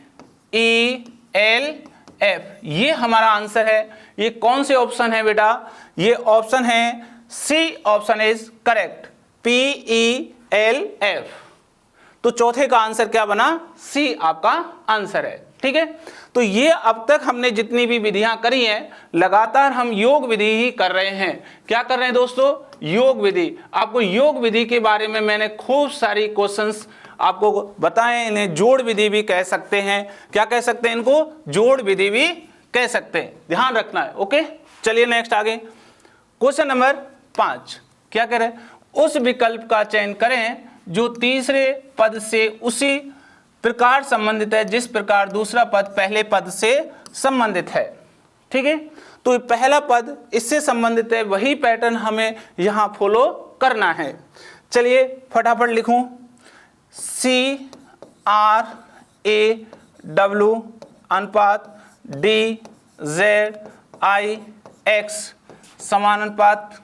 ये हमारा आंसर है। ये कौन से ऑप्शन है बेटा? ये ऑप्शन है सी, ऑप्शन इज करेक्ट, PELF। तो चौथे का आंसर क्या बना? सी आपका आंसर है। ठीक है, तो ये अब तक हमने जितनी भी विधियां करी हैं, लगातार हम योग विधि ही कर रहे हैं। क्या कर रहे हैं दोस्तों? योग विधि। आपको योग विधि के बारे में मैंने खूब सारी क्वेश्चंस आपको बताएं। इन्हें जोड़ विधि भी कह सकते हैं। क्या कह सकते हैं? इनको जोड़ विधि भी कह सकते हैं। ध्यान रखना है। ओके। चलिए नेक्स्ट आगे, क्वेश्चन नंबर 5 क्या कह रहे हैं, उस विकल्प का चयन करें जो तीसरे पद से उसी प्रकार संबंधित है जिस प्रकार दूसरा पद पहले पद से संबंधित है। ठीक है, तो पहला पद इससे संबंधित है, वही पैटर्न हमें यहां फॉलो करना है। चलिए फटाफट लिखूं, CRAW अनुपात DZIX समानुपात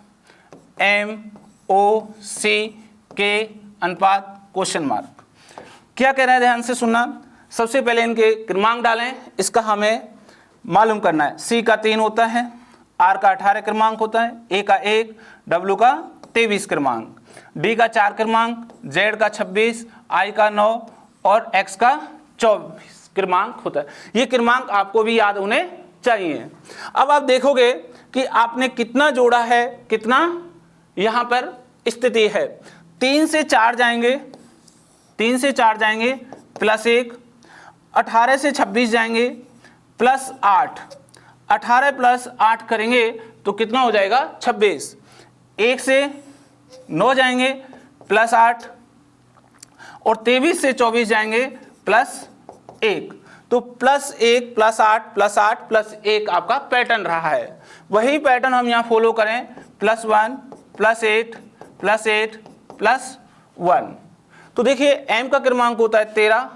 MOC के अनुपात क्वेश्चन मार्क। क्या कह रहा है, ध्यान से सुनना। सबसे पहले इनके क्रमांक डालें, इसका हमें मालूम करना है। C का 3 होता है, R का 18 क्रमांक होता है, A का 1, W का 23 क्रमांक, D का 4 क्रमांक, Z का 26, I का 9 और X का 24 क्रमांक होता है। ये क्रमांक आपको भी याद होने चाहिए। अब आप देखोगे कि आपने कितना जोड़ा है, कितना यहाँ पर स्थिति है। 3 से 4 जाएंगे, 3 से 4 जाएंगे +1, 18 से 26 जाएंगे +8, 18 + 8 करेंगे तो कितना हो जाएगा 26। 1 से 9 जाएंगे +8 और 23 से 24 जाएंगे +1, तो +1 +8 +8 +1 आपका पैटर्न रहा है। वही पैटर्न हम यहाँ फॉलो करें, +1 +8 +8 +1। तो देखिए M का क्रमांक होता है 13,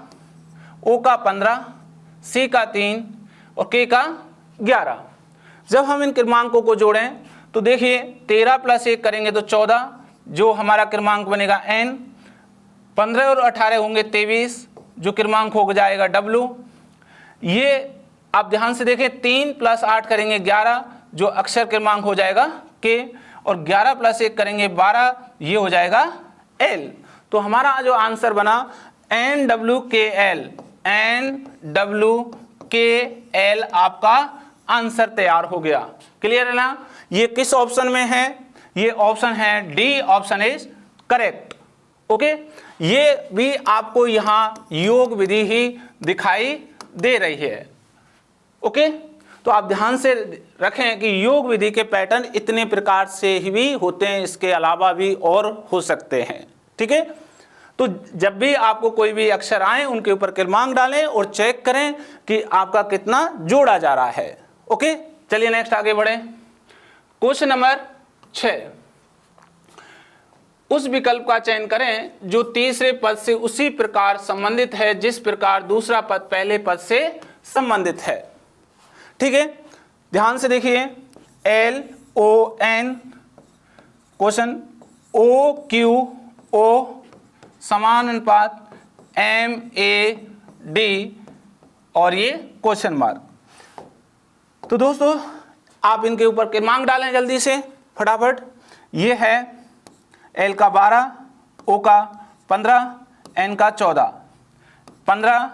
O का 15, C का 3 और K का 11। जब हम इन क्रमांकों को जोड़ें तो देखिए 13 + 1 करेंगे तो 14, जो हमारा क्रमांक बनेगा N। 15 और 18 होंगे 23, जो क्रमांक हो जाएगा W। ये आप ध्यान से देखें, 3 + 8 करेंगे 11, जो अक्षर क्रमांक हो जाएगा K, और 11 + 1 करेंगे 12, ये हो जाएगा L। तो हमारा जो आंसर बना NWKL, NWKL आपका आंसर तैयार हो गया। क्लियर है ना। ये किस ऑप्शन में है, ये ऑप्शन है D, option is correct. Okay, ये भी आपको यहाँ योग विधि ही दिखाई दे रही है। ओके, तो आप ध्यान से रखें कि योग विधि के पैटर्न इतने प्रकार से ही भी होते हैं, इसके अलावा भी और हो सकते हैं। ठीक है, तो जब भी आपको कोई भी अक्षर आए उनके ऊपर क्रमांक डालें और चेक करें कि आपका कितना जोड़ा जा रहा है। ओके, चलिए नेक्स्ट आगे बढ़े। क्वेश्चन नंबर 6, उस विकल्प का चयन करें जो तीसरे पद से उसी प्रकार संबंधित है जिस प्रकार दूसरा पद पहले पद से संबंधित है। ठीक है, ध्यान से देखिए, LON क्वेश्चन, OQO समानुपात MAD और ये क्वेश्चन मार्क। तो दोस्तों आप इनके ऊपर क्रमांक डालें जल्दी से फटाफट। ये है L का 12, O का 15, N का 14, 15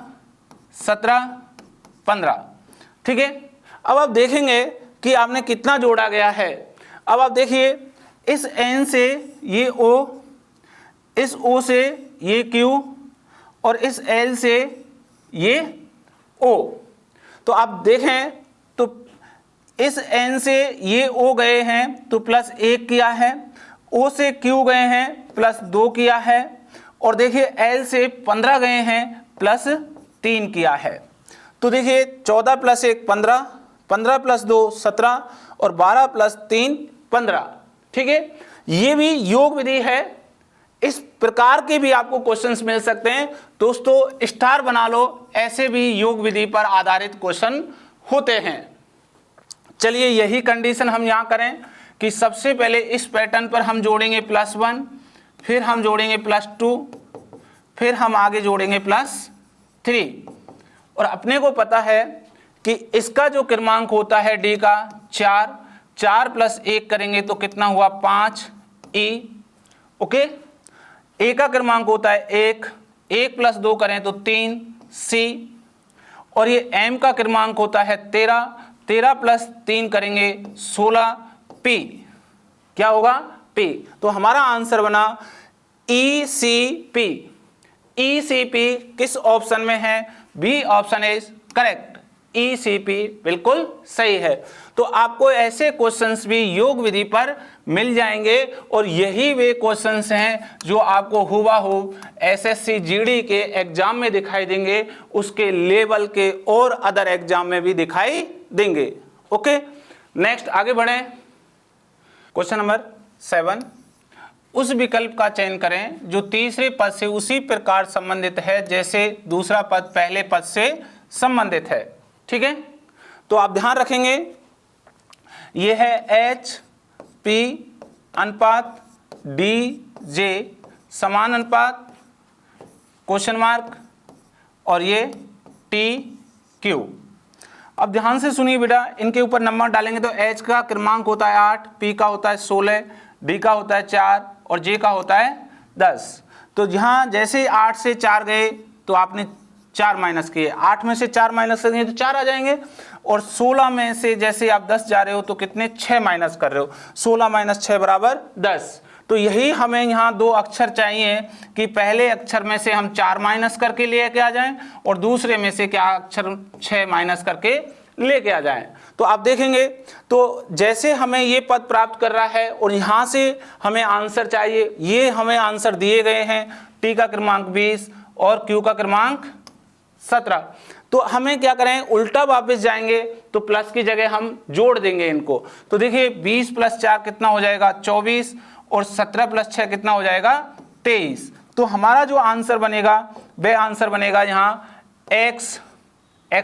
17 15। ठीक है, अब आप देखेंगे कि आपने कितना जोड़ा गया है। अब आप देखिए, इस N से ये O, इस O से ये Q और इस L से ये O। तो आप देखें तो इस N से ये O गए हैं तो +1 किया है, O से Q गए हैं +2 किया है, और देखिए L से 15 गए हैं +3 किया है। तो देखिए 14 + 1 15, 15 + 2 17 और 12 + 3 15। ठीक है, ये भी योग विधि है। इस प्रकार के भी आपको क्वेश्चंस मिल सकते हैं दोस्तों, स्टार बना लो, ऐसे भी योग विधि पर आधारित क्वेश्चन होते हैं। चलिए यही कंडीशन हम यहाँ करें कि सबसे पहले इस पैटर्न पर हम जोड़ेंगे +1, फिर हम जोड़ेंगे +2, फिर हम आगे जोड़ेंगे +3। और अपने को पता है कि इसका जो क्रमांक होता है D का 4, 4 + 1 करेंगे तो कितना हुआ 5 E। ओके, A का क्रमांक होता है 1, 1 + 2 करें तो 3 C, और ये M का क्रमांक होता है 13, 13 + 3 करेंगे 16 P। क्या होगा P। तो हमारा आंसर बना ECP। ECP किस ऑप्शन में है, B option is correct. ECP बिल्कुल सही है। तो आपको ऐसे क्वेश्चंस भी योग विधि पर मिल जाएंगे और यही वे क्वेश्चंस हैं जो आपको हुबहू SSC GD के एग्जाम में दिखाई देंगे, उसके लेवल के और अदर एग्जाम में भी दिखाई देंगे। ओके, नेक्स्ट आगे बढ़ें। क्वेश्चन नंबर 7, उस विकल्प का चयन करें जो तीसरे पद से उसी प्रकार संबंधित है जैसे दूसरा पद पहले पद से संबंधित है। ठीक है, तो आप ध्यान रखेंगे यह है HP अनुपात DJ समान अनुपात क्वेश्चन मार्क और ये TQ। अब ध्यान से सुनिए बेटा, इनके ऊपर नंबर डालेंगे तो H का क्रमांक होता है 8, P का होता है 16, D का होता है 4 और J का होता है 10। तो यहाँ जैसे 8 से 4 गए तो आपने 4 माइनस किए, 8 में से 4 माइनस करेंगे तो 4 आ जाएंगे, और 16 में से जैसे आप 10 जा रहे हो तो कितने 6 माइनस कर रहे हो, 16 माइनस 6 बराबर 10। तो यही हमें यहाँ दो अक्षर चाहिए कि पहले अक्षर में से हम 4 माइनस करके लेके आ जाएं और दूसरे में से क्या अक्षर 6 माइनस करके लेके आ जाएं। तो आप देखेंगे तो जैसे हमें ये पद प्राप्त कर रहा है और यहाँ से हमें आंसर चाहिए, ये हमें आंसर दिए गए हैं, T का क्रमांक 20 और Q का क्रमांक 17। तो हमें क्या करें, उल्टा वापस जाएंगे तो प्लस की जगह हम जोड़ देंगे इनको। तो देखिए 20 + 4 कितना हो जाएगा 24 और 17 + 6 कितना हो जाएगा 23। तो हमारा जो आंसर बनेगा वह आंसर बनेगा यहाँ x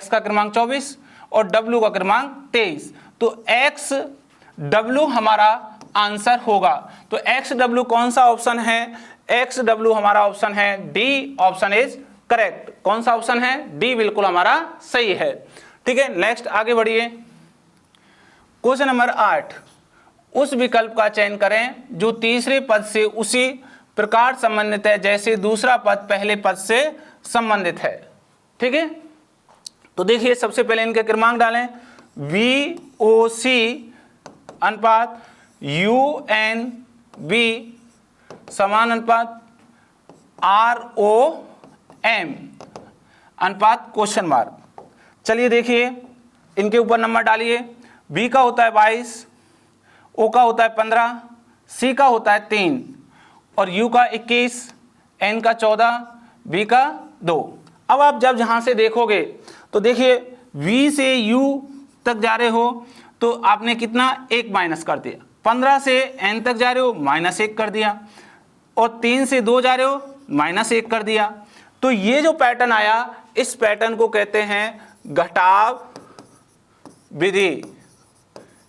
का क्रमांक 24 और w का क्रमांक 23। तो xw हमारा आंसर होगा। तो xw कौन सा ऑप्शन है, xw हमारा ऑप्शन है D, ऑप्शन इज करेक्ट। कौन सा ऑप्शन है, D बिल्कुल हमारा सही है। ठीक है, नेक्स्ट आगे बढ़िए। क्वेश्चन नंबर 8, उस विकल्प का चयन करें जो तीसरे पद से उसी प्रकार संबंधित है जैसे दूसरा पद पहले पद से संबंधित है। ठीक है, तो देखिए सबसे पहले इनके क्रमांक डालें, VOC अनुपात UNB समान अनुपात ROM अनुपात क्वेश्चन मार्क। चलिए देखिए इनके ऊपर नंबर डालिए। B का होता है 22, O का होता है 15, C का होता है 3 और U का 21, N का 14, B का 2। अब आप जब यहाँ से देखोगे तो देखिए V से U तक जा रहे हो तो आपने कितना 1 माइनस कर दिया, 15 से N तक जा रहे हो -1 कर दिया और 3 से 2 जा रहे हो -1 कर दिया। तो ये जो पैटर्न आया इस पैटर्न को कहते हैं घटाव विधि।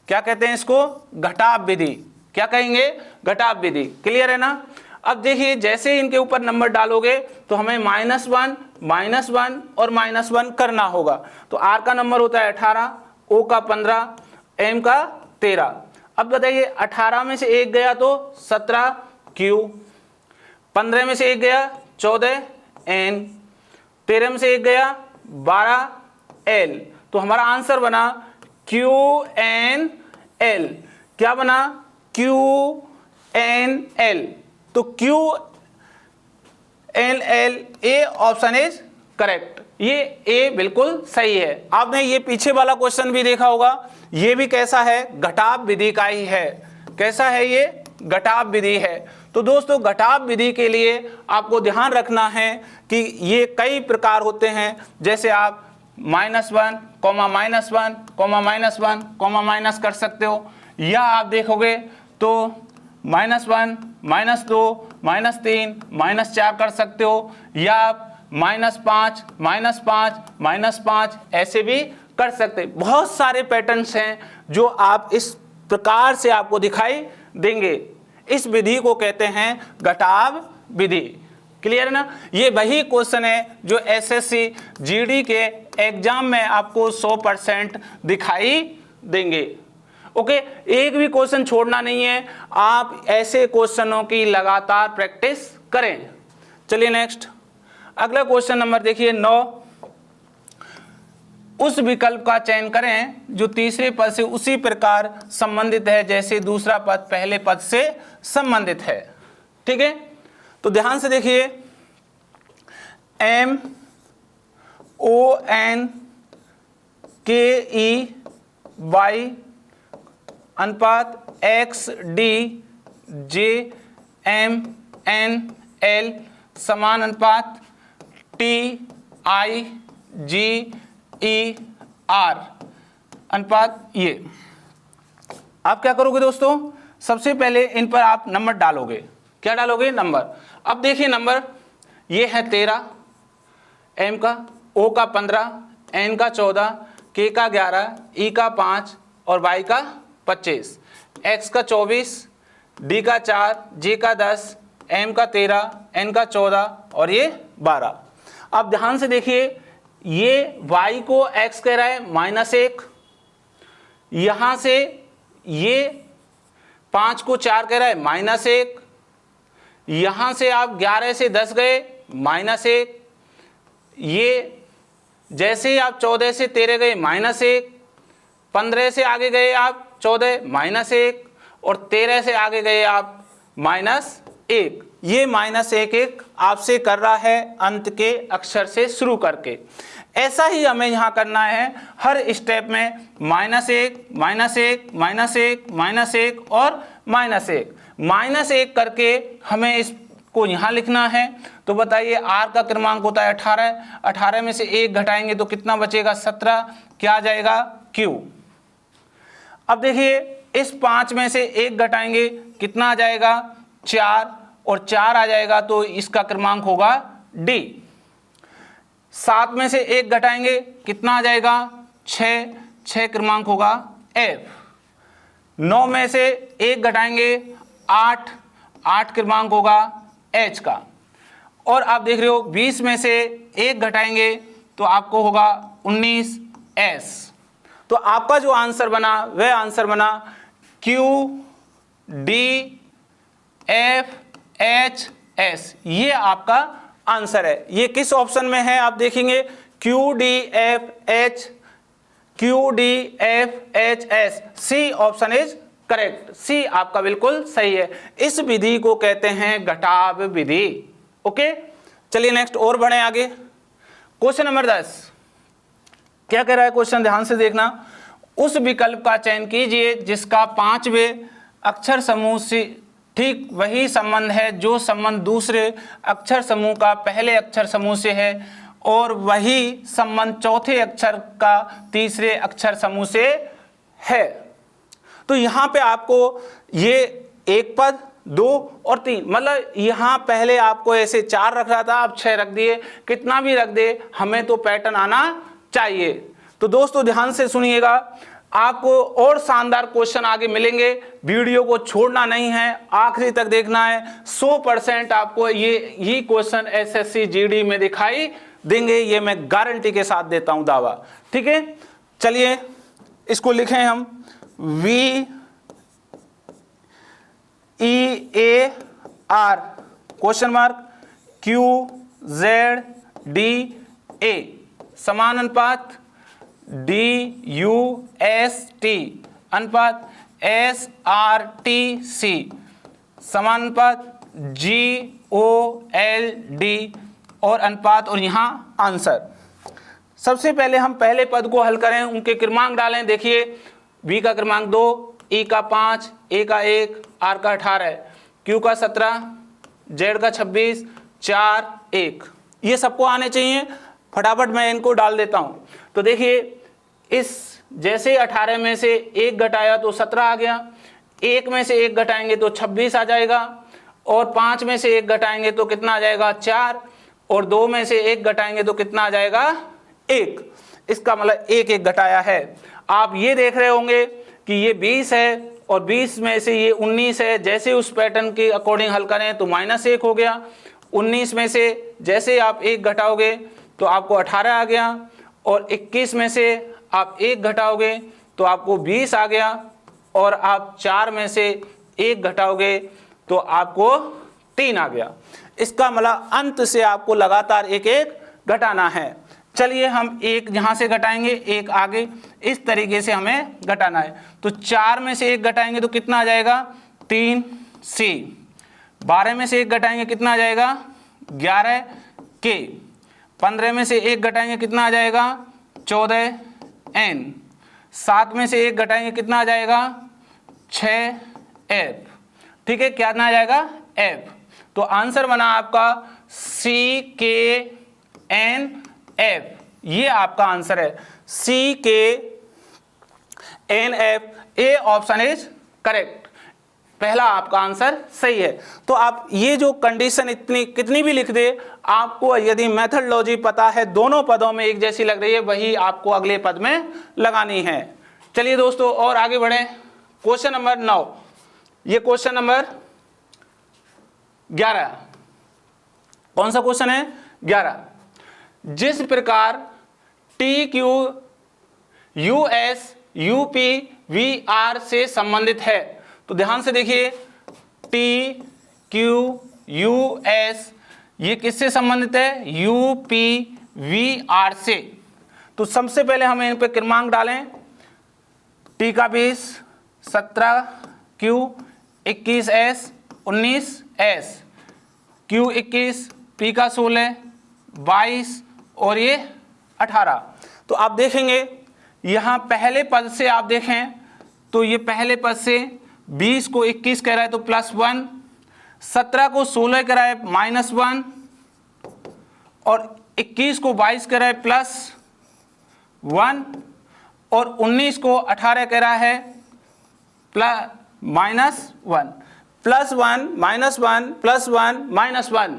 क्या कहते हैं इसको, घटाव विधि। क्या कहेंगे, घटाव विधि। क्लियर है ना। अब देखिए जैसे इनके ऊपर नंबर डालोगे तो हमें -1 -1 और -1 करना होगा। तो R का नंबर होता है 18, O का 15, M का 13। अब बताइए 18 में से 1 गया तो 17 Q, 15 में से 1 गया 14 N, 13 में से 1 गया 12 L। तो हमारा आंसर बना QNL। क्या बना, QNL। तो QNL A option is correct. ये ए बिल्कुल सही है। आपने ये पीछे वाला क्वेश्चन भी देखा होगा, ये भी कैसा है, घटाव विधि का ही है। कैसा है ये, घटाव विधि है। तो दोस्तों घटाव विधि के लिए आपको ध्यान रखना है कि ये कई प्रकार होते हैं। जैसे आप -1, -1, -1, माइनस कर सकते हो, या आप देखोगे तो -1, -2, -3, -4 कर सकते हो, या आप -5, -5 ऐसे भी कर सकते। बहुत सारे पैटर्न्स हैं जो आप इस प्रकार से आपको दिखाई देंगे। इस विधि को कहते हैं घटाव विधि। क्लियर है ना। ये वही क्वेश्चन है जो SSC GD के एग्जाम में आपको 100% दिखाई देंगे। ओके, एक भी क्वेश्चन छोड़ना नहीं है, आप ऐसे क्वेश्चनों की लगातार प्रैक्टिस करें। चलिए नेक्स्ट, अगला क्वेश्चन नंबर देखिए 9, उस विकल्प का चयन करें जो तीसरे पद से उसी प्रकार संबंधित है जैसे दूसरा पद पहले पद से संबंधित है। ठीक है, तो ध्यान से देखिए, MON KEY अनुपात XDJMNL समान अनुपात TIGER अनुपात ये। आप क्या करोगे दोस्तों, सबसे पहले इन पर आप नंबर डालोगे। क्या डालोगे, नंबर। अब देखिए नंबर ये है 13, M का, O का 15, N का 14, K का 11, E का 5 और Y का 25, X का 24, D का 4, J का 10, M का 13, N का 14 और ये 12। अब ध्यान से देखिए, ये Y को X कह रहा है -1, यहाँ से ये 5 को 4 कह रहा है -1, यहाँ से आप 11 से 10 गए -1, ये जैसे ही आप 14 से 13 गए -1, 15 से आगे गए आप 14 -1 और 13 से आगे गए आप -1। ये -1 आपसे कर रहा है अंत के अक्षर से शुरू करके। ऐसा ही हमें यहाँ करना है, हर स्टेप में -1 -1 -1 -1 और -1 करके हमें इसको यहाँ लिखना है। तो बताइए R का क्रमांक होता है 18, 18 में से 1 घटाएंगे तो कितना बचेगा, 17। क्या आ जाएगा, Q। अब देखिए इस 5 में से 1 घटाएंगे कितना आ जाएगा, 4, और 4 आ जाएगा तो इसका क्रमांक होगा D। 7 में से 1 घटाएंगे कितना आ जाएगा, 6, 6 क्रमांक होगा F। 9 में से 1 घटाएंगे 8, 8 क्रमांक होगा H का। और आप देख रहे हो 20 में से 1 घटाएंगे तो आपको होगा 19 S। तो आपका जो आंसर बना वह आंसर बना Q D F H S। ये आपका आंसर है। ये किस ऑप्शन में है आप देखेंगे, Q D F H S। C option is correct, C आपका बिल्कुल सही है। इस विधि को कहते हैं घटाव विधि। ओके, चलिए नेक्स्ट और बढ़े आगे। क्वेश्चन नंबर 10 क्या कह रहा है क्वेश्चन, ध्यान से देखना। उस विकल्प का चयन कीजिए जिसका 5वें अक्षर समूह से ठीक वही संबंध है जो संबंध दूसरे अक्षर समूह का पहले अक्षर समूह से है और वही संबंध चौथे अक्षर का तीसरे अक्षर समूह से है। तो यहाँ पे आपको ये 1 पद, 2 और 3, मतलब यहाँ पहले आपको ऐसे 4 रख रहा था, आप 6 रख दिए। कितना भी रख दे हमें तो पैटर्न आना चाहिए। तो दोस्तों ध्यान से सुनिएगा, आपको और शानदार क्वेश्चन आगे मिलेंगे। वीडियो को छोड़ना नहीं है, आखिरी तक देखना है। 100% आपको ये क्वेश्चन एसएससी जीडी में दिखाई देंगे, ये मैं गारंटी के साथ देता हूं दावा। ठीक है, चलिए इसको लिखें हम VEAR क्वेश्चन मार्क QZDA समान अनुपात DUST अनुपात SRTC समान अनुपात GOLD और अनुपात और यहाँ आंसर। सबसे पहले हम पहले पद को हल करें, उनके क्रमांक डालें। देखिए V का क्रमांक 2, E का 5, A का 1, R का 18, Q का 17, Z का 26, 4, 1। ये सबको आने चाहिए। फटाफट मैं इनको डाल देता हूँ। तो देखिए इस जैसे 18 में से 1 घटाया तो 17 आ गया, 1 में से 1 घटाएंगे तो 26 आ जाएगा, और 5 में से 1 घटाएंगे तो कितना आ जाएगा 4, और 2 में से 1 घटाएंगे तो कितना आ जाएगा 1। इसका मतलब 1 1 घटाया है। आप ये देख रहे होंगे कि ये 20 है और 20 में से ये 19 है। जैसे उस पैटर्न के अकॉर्डिंग हल करें तो -1 हो गया। 19 में से जैसे आप 1 घटाओगे तो आपको 18 आ गया, और 21 में से आप 1 घटाओगे तो आपको 20 आ गया, और आप 4 में से 1 घटाओगे तो आपको 3 आ गया। इसका मतलब अंत से आपको लगातार 1 1 घटाना है। चलिए हम 1 यहाँ से घटाएंगे, 1 आगे, इस तरीके से हमें घटाना है। तो 4 में से 1 घटाएंगे तो कितना आ जाएगा 3C। 12 में से 1 घटाएंगे कितना आ जाएगा 11K। 15 में से 1 घटाएंगे कितना आ जाएगा 14 n, 7 में से 1 घटाएंगे कितना आ जाएगा 6f। ठीक है, क्या आ जाएगा f। तो आंसर बना आपका CKNF, ये आपका आंसर है CKNF। A option is correct, पहला आपका आंसर सही है। तो आप ये जो कंडीशन इतनी कितनी भी लिख दे, आपको यदि मेथडोलॉजी पता है, दोनों पदों में एक जैसी लग रही है, वही आपको अगले पद में लगानी है। चलिए दोस्तों और आगे बढ़े। क्वेश्चन नंबर 9, ये क्वेश्चन नंबर 11, कौन सा क्वेश्चन है 11। जिस प्रकार TQ US UP VR से संबंधित है, तो ध्यान से देखिए TQ US ये किससे संबंधित है UP VR से। तो सबसे पहले हम इन पे क्रमांक डालें, T का 20, 17, Q 21S 19S, Q 21, P का 16, 22 और ये 18। तो आप देखेंगे यहाँ पहले पद से आप देखें तो ये पहले पद से 20 को 21 कह रहा है तो +1, 17 को 16 कह रहा है -1 और 21 को 22 कह रहा है +1 और 19 को 18 कह रहा है -1, +1 -1 +1 -1।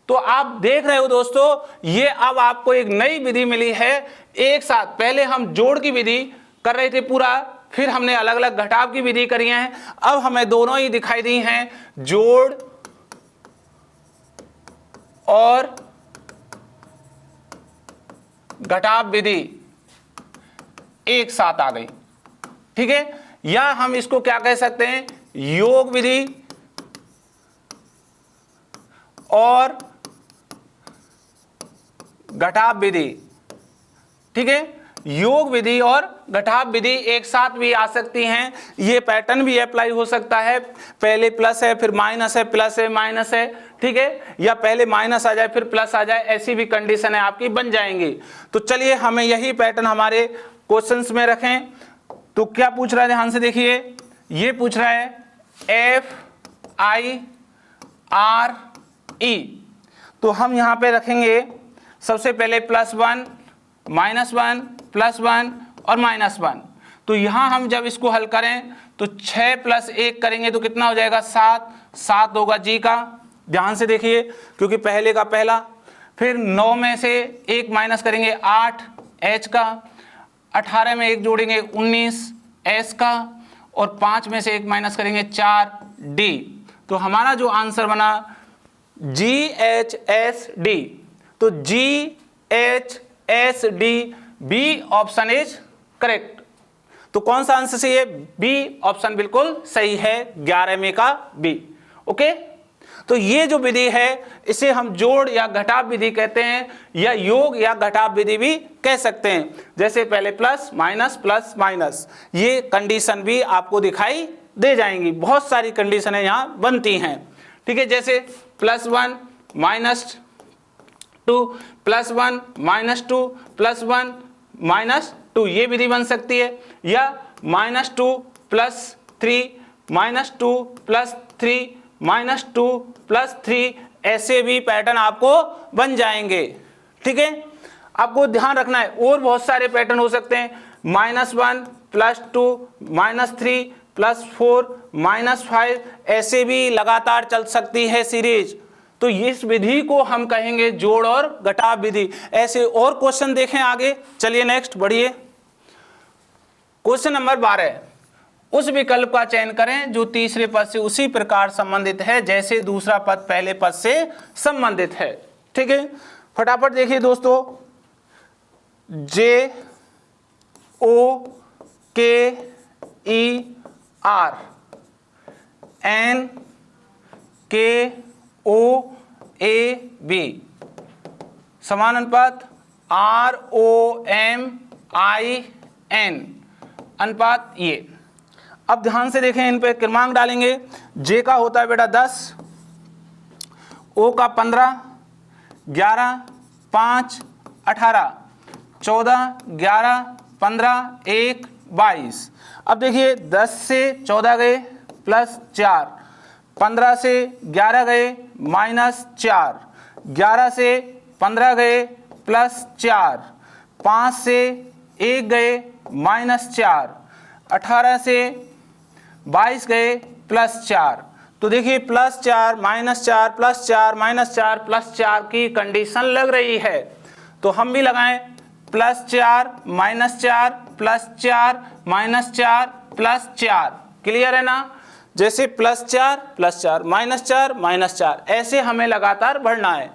तो आप देख रहे हो दोस्तों, ये अब आपको एक नई विधि मिली है। एक साथ पहले हम जोड़ की विधि कर रहे थे पूरा, फिर हमने अलग अलग घटाव की विधि करी है, अब हमें दोनों ही दिखाई दी हैं, जोड़ और घटाव विधि एक साथ आ गई। ठीक है, या हम इसको क्या कह सकते हैं, योग विधि और घटाव विधि। ठीक है, योग विधि और घटाव विधि एक साथ भी आ सकती हैं। ये पैटर्न भी अप्लाई हो सकता है, पहले प्लस है फिर माइनस है, प्लस है माइनस है। ठीक है, या पहले माइनस आ जाए फिर प्लस आ जाए, ऐसी भी कंडीशन है आपकी बन जाएंगी। तो चलिए हमें यही पैटर्न हमारे क्वेश्चंस में रखें। तो क्या पूछ रहा है, ध्यान से देखिए, ये पूछ रहा है FIRE। तो हम यहां पे रखेंगे सबसे पहले +1 -1 +1 और -1। तो यहां हम जब इसको हल करें तो 6 + 1 करेंगे तो कितना हो जाएगा 7, 7 होगा जी का, ध्यान से देखिए क्योंकि पहले का पहला। फिर 9 में से 1 माइनस करेंगे 8 H का, 18 में 1 जोड़ेंगे 19 S का और 5 में से 1 माइनस करेंगे 4 D। तो हमारा जो आंसर बना GHSD। तो GHSD B option is correct. तो कौन सा आंसर सही है, बी ऑप्शन बिल्कुल सही है, 11 में का बी। ओके, तो ये जो विधि है इसे हम जोड़ या घटाव विधि कहते हैं, या योग या घटाव विधि भी कह सकते हैं। जैसे पहले प्लस माइनस प्लस माइनस, ये कंडीशन भी आपको दिखाई दे जाएंगी। बहुत सारी कंडीशनें यहाँ बनती हैं। ठीक है, जैसे +1 -2 +1 -2 +1 -2, ये विधि बन सकती है। या -2 + 3 -2 + 3 -2 + 3, ऐसे भी पैटर्न आपको बन जाएंगे। ठीक है, आपको ध्यान रखना है और बहुत सारे पैटर्न हो सकते हैं, -1 +2 -3 +4 -5, ऐसे भी लगातार चल सकती है सीरीज। तो इस विधि को हम कहेंगे जोड़ और घटाव विधि। ऐसे और क्वेश्चन देखें आगे, चलिए नेक्स्ट बढ़िए। क्वेश्चन नंबर 12, उस विकल्प का चयन करें जो तीसरे पद से उसी प्रकार संबंधित है जैसे दूसरा पद पहले पद से संबंधित है। ठीक है, फटाफट देखिए दोस्तों, JOKER NKOAB समान अनुपात ROMIN अनुपात ये। अब ध्यान से देखें, इन पे क्रमांक डालेंगे। जे का होता है बेटा 10, ओ का 15, 11, 5, 18, 14, 11, 15, 1, 22। अब देखिए 10 से 14 गए +4, 15 से 11 गए -4, 11 से 15 गए +4, 5 से 1 गए -4, 18 से 22 गए +4। तो देखिए +4 -4 +4 -4 +4 की कंडीशन लग रही है, तो हम भी लगाएं +4 -4 +4 -4 +4। क्लियर है ना? जैसे +4 +4 -4 -4 ऐसे हमें लगातार बढ़ना है।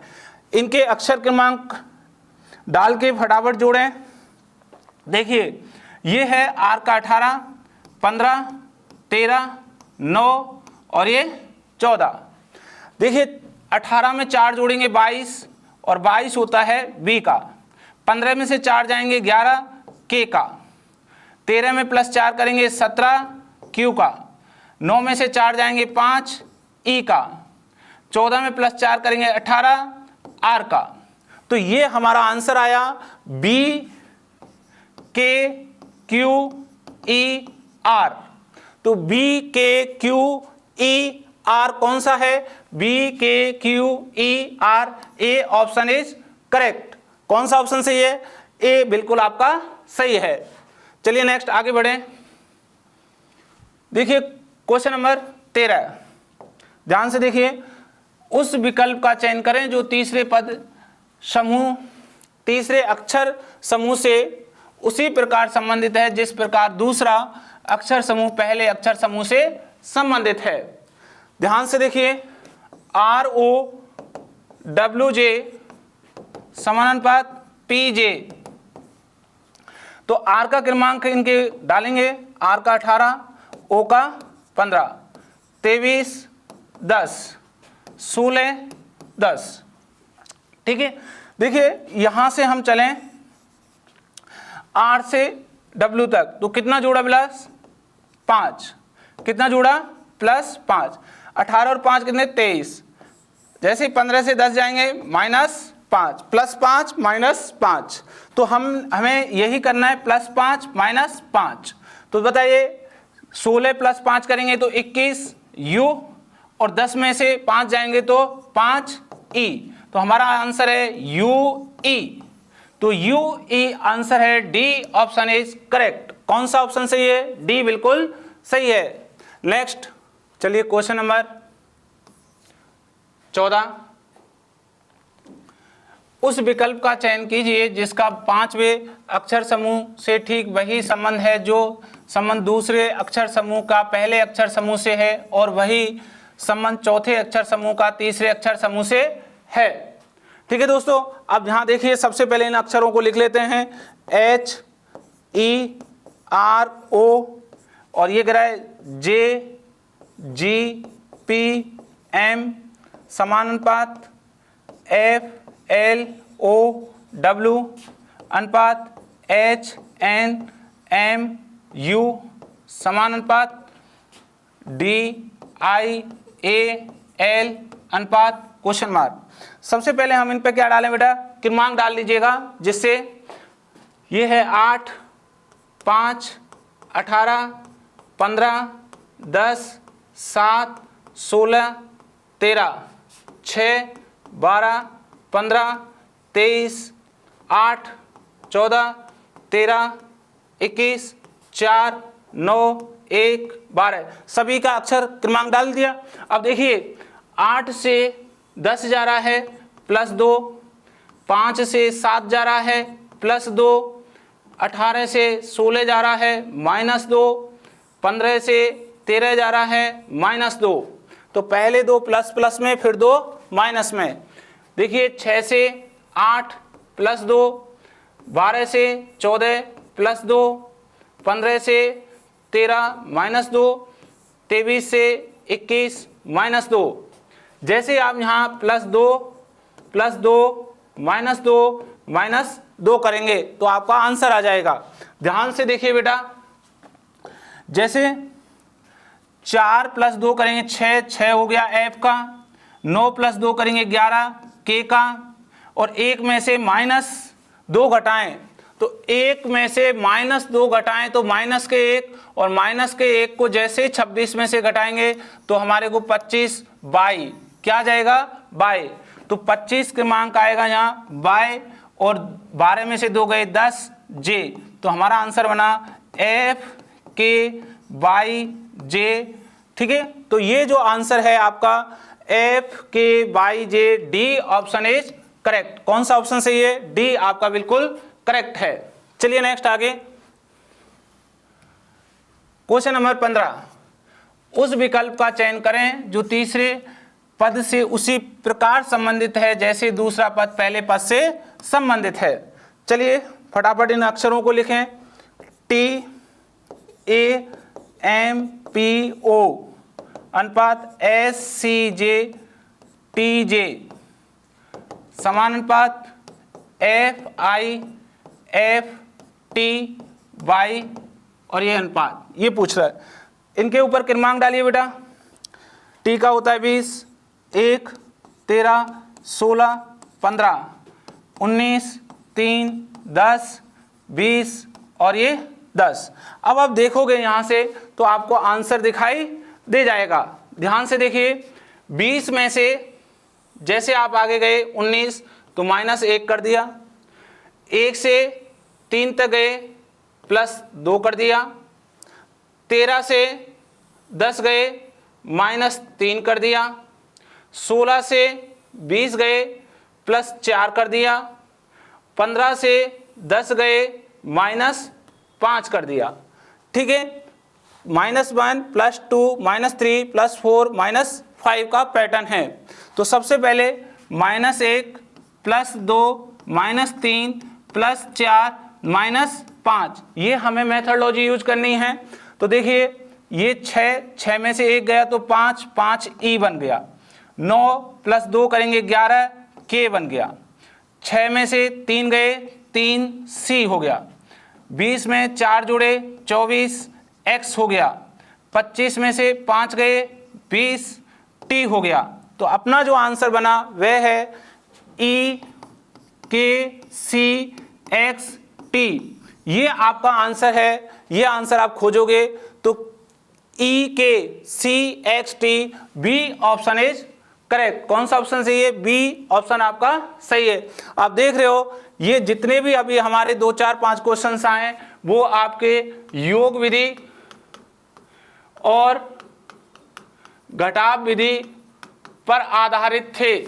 इनके अक्षर क्रमांक डाल के फटाफट जोड़ें। देखिए ये है R का 18, 15, 13, 9 और ये 14। देखिए 18 में 4 जोड़ेंगे 22 और 22 होता है B का। 15 में से 4 जाएंगे 11 K का। 13 में +4 करेंगे 17 Q का। 9 में से 4 जाएंगे 5 E का। 14 में +4 करेंगे 18 R का। तो ये हमारा आंसर आया B K Q E R। तो B K Q E R कौन सा है? B K Q E R। A option is correct. कौन सा ऑप्शन सही है? ए बिल्कुल आपका सही है। चलिए नेक्स्ट आगे बढ़ें। देखिए क्वेश्चन नंबर 13, ध्यान से देखिए। उस विकल्प का चयन करें जो तीसरे अक्षर समूह से उसी प्रकार संबंधित है जिस प्रकार दूसरा अक्षर समूह पहले अक्षर समूह से संबंधित है। ध्यान से देखिए ROWJ समानानुपात PJ। तो R का क्रमांक इनके डालेंगे, R का 18, O का 15, 23, 10, 16, 10। ठीक है, देखिए यहां से हम चलें R से W तक, तो कितना जोड़ा +5, कितना जोड़ा +5, 18 और 5 कितने 23। जैसे 15 से 10 जाएंगे -5, +5 -5। तो हमें यही करना है +5 -5। तो बताइए 16 + 5 करेंगे तो 21 U और 10 में से 5 जाएंगे तो 5 E। तो हमारा आंसर है UE। तो UE आंसर है, डी ऑप्शन इज करेक्ट। कौन सा ऑप्शन सही है? डी बिल्कुल सही है। नेक्स्ट चलिए क्वेश्चन नंबर 14। उस विकल्प का चयन कीजिए जिसका 5वें अक्षर समूह से ठीक वही संबंध है जो संबंध दूसरे अक्षर समूह का पहले अक्षर समूह से है और वही संबंध चौथे अक्षर समूह का तीसरे अक्षर समूह से है। ठीक है दोस्तों, अब यहाँ देखिए सबसे पहले इन अक्षरों को लिख लेते हैं H E R O और ये गिरा है J G P M समानुपात F L O W अनुपात H N M U समानुपात D I A L अनुपात क्वेश्चन मार्क। सबसे पहले हम इन पे क्या डालें बेटा? क्रमांक डाल लीजिएगा, जिससे ये है 8, 5, 18, 15, 10, 7, 16, 13, 6, 12, 15, 23, 8, 14, 13, 21, 4, 9, 1, 12 सभी का अक्षर क्रमांक डाल दिया। अब देखिए 8 से 10 जा रहा है +2, 5 से 7 जा रहा है +2, 18 से 16 जा रहा है -2, 15 से 13 जा रहा है -2। तो पहले दो प्लस में फिर दो माइनस में। देखिए 6 से 8 +2, 12 से 14 +2, 15 से 13 -2, 23 से 21 -2। जैसे आप यहाँ +2 -2 करेंगे तो आपका आंसर आ जाएगा। ध्यान से देखिए बेटा, जैसे 4 + 2 करेंगे 6 हो गया F का, 9 + 2 करेंगे 11 K का, और 1 में से -2 घटाएं तो 1 में से -2 घटाएं तो -1 और -1 को जैसे 26 में से घटाएंगे तो हमारे को 25 बाई क्या जाएगा बाई, तो 25 क्रमांक आएगा यहाँ बाई और 12 में से 2 गए 10 जे, तो हमारा आंसर बना FK/J। ठीक है, तो ये जो आंसर है आपका FK/J, D option is correct. कौन सा ऑप्शन सही है? डी आपका बिल्कुल करेक्ट है। चलिए नेक्स्ट आगे, क्वेश्चन नंबर 15, उस विकल्प का चयन करें जो तीसरे पद से उसी प्रकार संबंधित है जैसे दूसरा पद पहले पद से संबंधित है। चलिए फटाफट इन अक्षरों को लिखें, TAMPO अनुपात SCJ TJ समानुपात FI/FTY और ये अनुपात, ये पूछ रहा है। इनके ऊपर क्रमांक डालिए बेटा। T का होता है 20, 1, 13, 16, 15, 19, 3, 10, 20 और ये 10। अब आप देखोगे यहाँ से तो आपको आंसर दिखाई दे जाएगा। ध्यान से देखिए, 20 में से जैसे आप आगे गए 19 तो -1 कर दिया, 1 से 3 तक गए +2 कर दिया, 13 से 10 गए -3 कर दिया, 16 से 20 गए +4 कर दिया, 15 से 10 गए -5 कर दिया। ठीक है, -1 +2 -3 +4 -5 का पैटर्न है। तो सबसे पहले -1 +2 -3 +4 -5, ये हमें मेथडोलॉजी यूज करनी है। तो देखिए ये 6 में से 1 गया तो 5 E बन गया, 9 + 2 करेंगे 11 K बन गया, 6 में से 3 गए 3 C हो गया, 20 में 4 जुड़े 24 X हो गया, 25 में से 5 गए 20 T हो गया। तो अपना जो आंसर बना वह है EKCXT, ये आपका आंसर है। ये आंसर आप खोजोगे तो EKCXT B option is correct. कौन सा ऑप्शन सही है? बी ऑप्शन आपका सही है। आप देख रहे हो ये जितने भी अभी हमारे 2 4 5 क्वेश्चंस आए वो आपके योग विधि और घटाव विधि पर आधारित थे।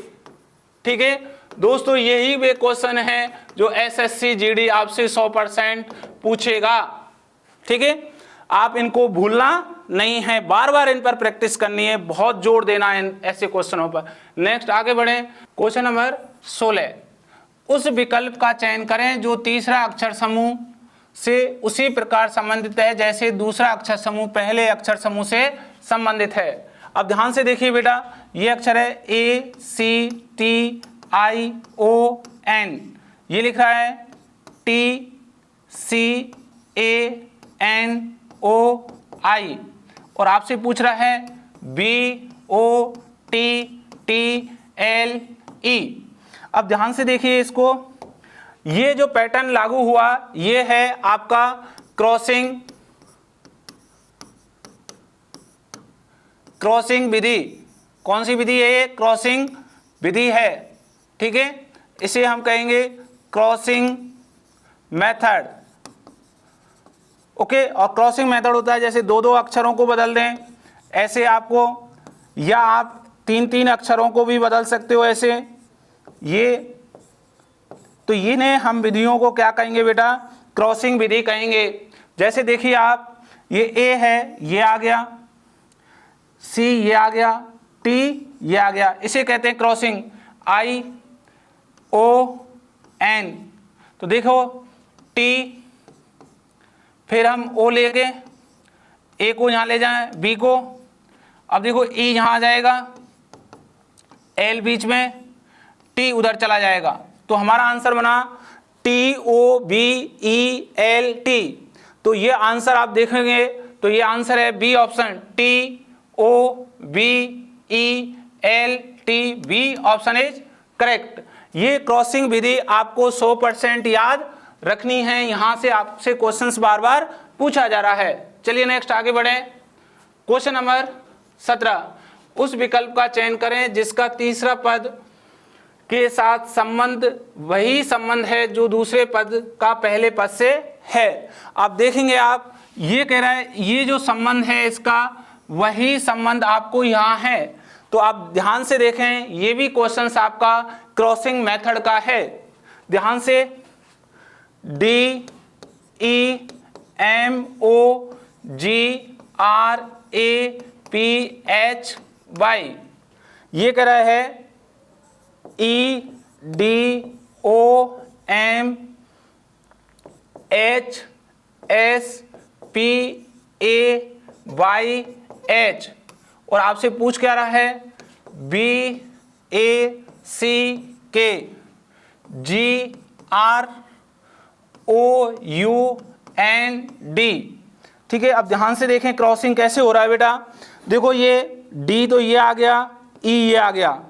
ठीक है दोस्तों, यही वे क्वेश्चन हैं जो एसएससी जीडी आपसे 100% पूछेगा। ठीक है, आप इनको भूलना नहीं है, बार बार इन पर प्रैक्टिस करनी है, बहुत जोर देना है ऐसे क्वेश्चनों पर। नेक्स्ट आगे बढ़ें, क्वेश्चन नंबर 16, उस विकल्प का चयन करें जो तीसरा अक्षर समूह से उसी प्रकार संबंधित है जैसे दूसरा अक्षर समूह पहले अक्षर समूह से संबंधित है। अब ध्यान से देखिए बेटा, ये अक्षर है ACTION, ये लिखा है TCANOI और आपसे पूछ रहा है BOTTLE। अब ध्यान से देखिए इसको, ये जो पैटर्न लागू हुआ ये है आपका क्रॉसिंग विधि। कौन सी विधि है ये? क्रॉसिंग विधि है। ठीक है, इसे हम कहेंगे क्रॉसिंग मेथड। ओके, और क्रॉसिंग मेथड होता है जैसे 2 2 अक्षरों को बदल दें ऐसे आपको, या आप 3 3 अक्षरों को भी बदल सकते हो ऐसे। ये तो ये हम विधियों को क्या कहेंगे बेटा? क्रॉसिंग विधि कहेंगे। जैसे देखिए आप, ये ए है, ये आ गया, सी ये आ गया, टी ये आ गया, इसे कहते हैं क्रॉसिंग, ION। तो देखो टी, फिर हम ओ लेके ए को यहाँ ले जाएं, बी को, अब देखो ई यहाँ आ जाएगा, एल बीच में, टी उधर चला जाएगा। तो हमारा आंसर बना TOBELT। तो ये आंसर आप देखेंगे तो ये आंसर है B option, TOBELT, B option is correct. ये क्रॉसिंग विधि आपको 100% याद रखनी है। यहाँ से आपसे क्वेश्चंस बार बार पूछा जा रहा है। चलिए नेक्स्ट आगे बढ़े। क्वेश्चन नंबर 17, उस विकल्प का चयन करें जिसका तीसरा पद के साथ संबंध वही संबंध है जो दूसरे पद का पहले पद से है। आप देखेंगे, आप ये कह रहा है ये जो संबंध है इसका वही संबंध आपको यहाँ है। तो आप ध्यान से देखें, ये भी क्वेश्चन आपका क्रॉसिंग मेथड का है। ध्यान से, DEMOGRAPHY, ये कह रहा है EDOMHSPAYH, और आपसे पूछ क्या रहा है BACKGROUND। ठीक है, अब ध्यान से देखें क्रॉसिंग कैसे हो रहा है बेटा। देखो ये D तो ये आ गया, E ये आ गया,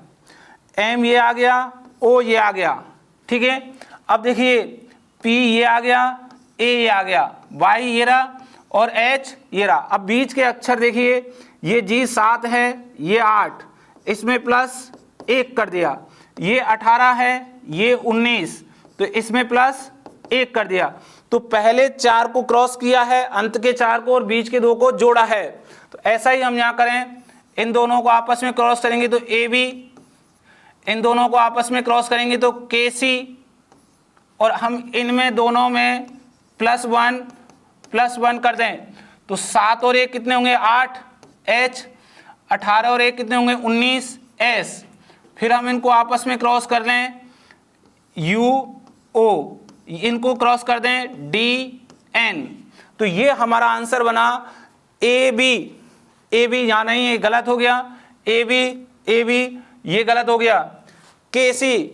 M ये आ गया, O ये आ गया। ठीक है, अब देखिए P ये आ गया, A ये आ गया, Y ये रहा और H ये रहा। अब बीच के अक्षर देखिए, ये G 7 है, ये 8, इसमें प्लस 1 कर दिया, ये 18 है, ये 19, तो इसमें प्लस 1 कर दिया। तो पहले 4 को क्रॉस किया है, अंत के 4 को और बीच के 2 को जोड़ा है। तो ऐसा ही हम यहाँ करें, इन दोनों को आपस में क्रॉस करेंगे तो AB, इन दोनों को आपस में क्रॉस करेंगे तो KC, और हम इनमें दोनों में +1 कर दें तो 7 और 1 कितने होंगे 8 H, 18 और 1 कितने होंगे 19 S। फिर हम इनको आपस में क्रॉस कर दें UO, इनको क्रॉस कर दें DN। तो ये हमारा आंसर बना AB यहाँ नहीं, ये गलत हो गया, AB ये गलत हो गया, KC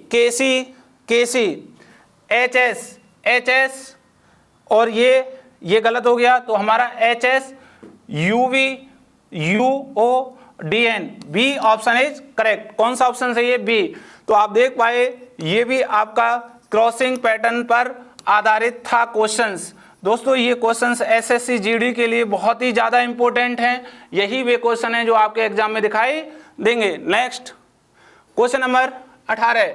HS और ये गलत हो गया। तो हमारा HS UODN, B option is correct. कौन सा ऑप्शन सही है? बी। तो आप देख पाए ये भी आपका क्रॉसिंग पैटर्न पर आधारित था क्वेश्चंस। दोस्तों ये क्वेश्चंस एसएससी जीडी के लिए बहुत ही ज़्यादा इंपॉर्टेंट हैं। यही वे क्वेश्चन हैं जो आपके एग्जाम में दिखाई देंगे। नेक्स्ट क्वेश्चन नंबर 18,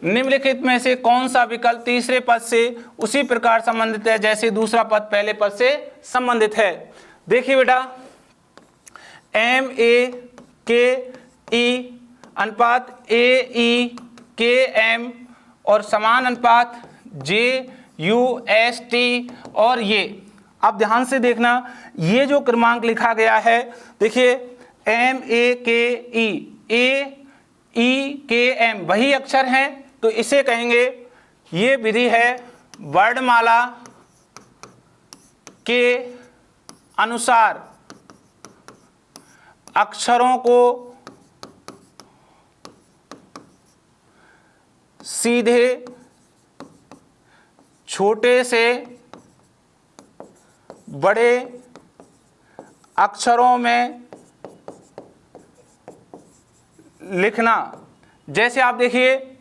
निम्नलिखित में से कौन सा विकल्प तीसरे पद से उसी प्रकार संबंधित है जैसे दूसरा पद पहले पद से संबंधित है? देखिए बेटा, MAKE अनुपात AEKM और समान अनुपात JUST और ये, अब ध्यान से देखना ये जो क्रमांक लिखा गया है, देखिए MAKE AEKM वही अक्षर हैं, तो इसे कहेंगे ये विधि है वर्णमाला के अनुसार अक्षरों को सीधे छोटे से बड़े अक्षरों में लिखना। जैसे आप देखिए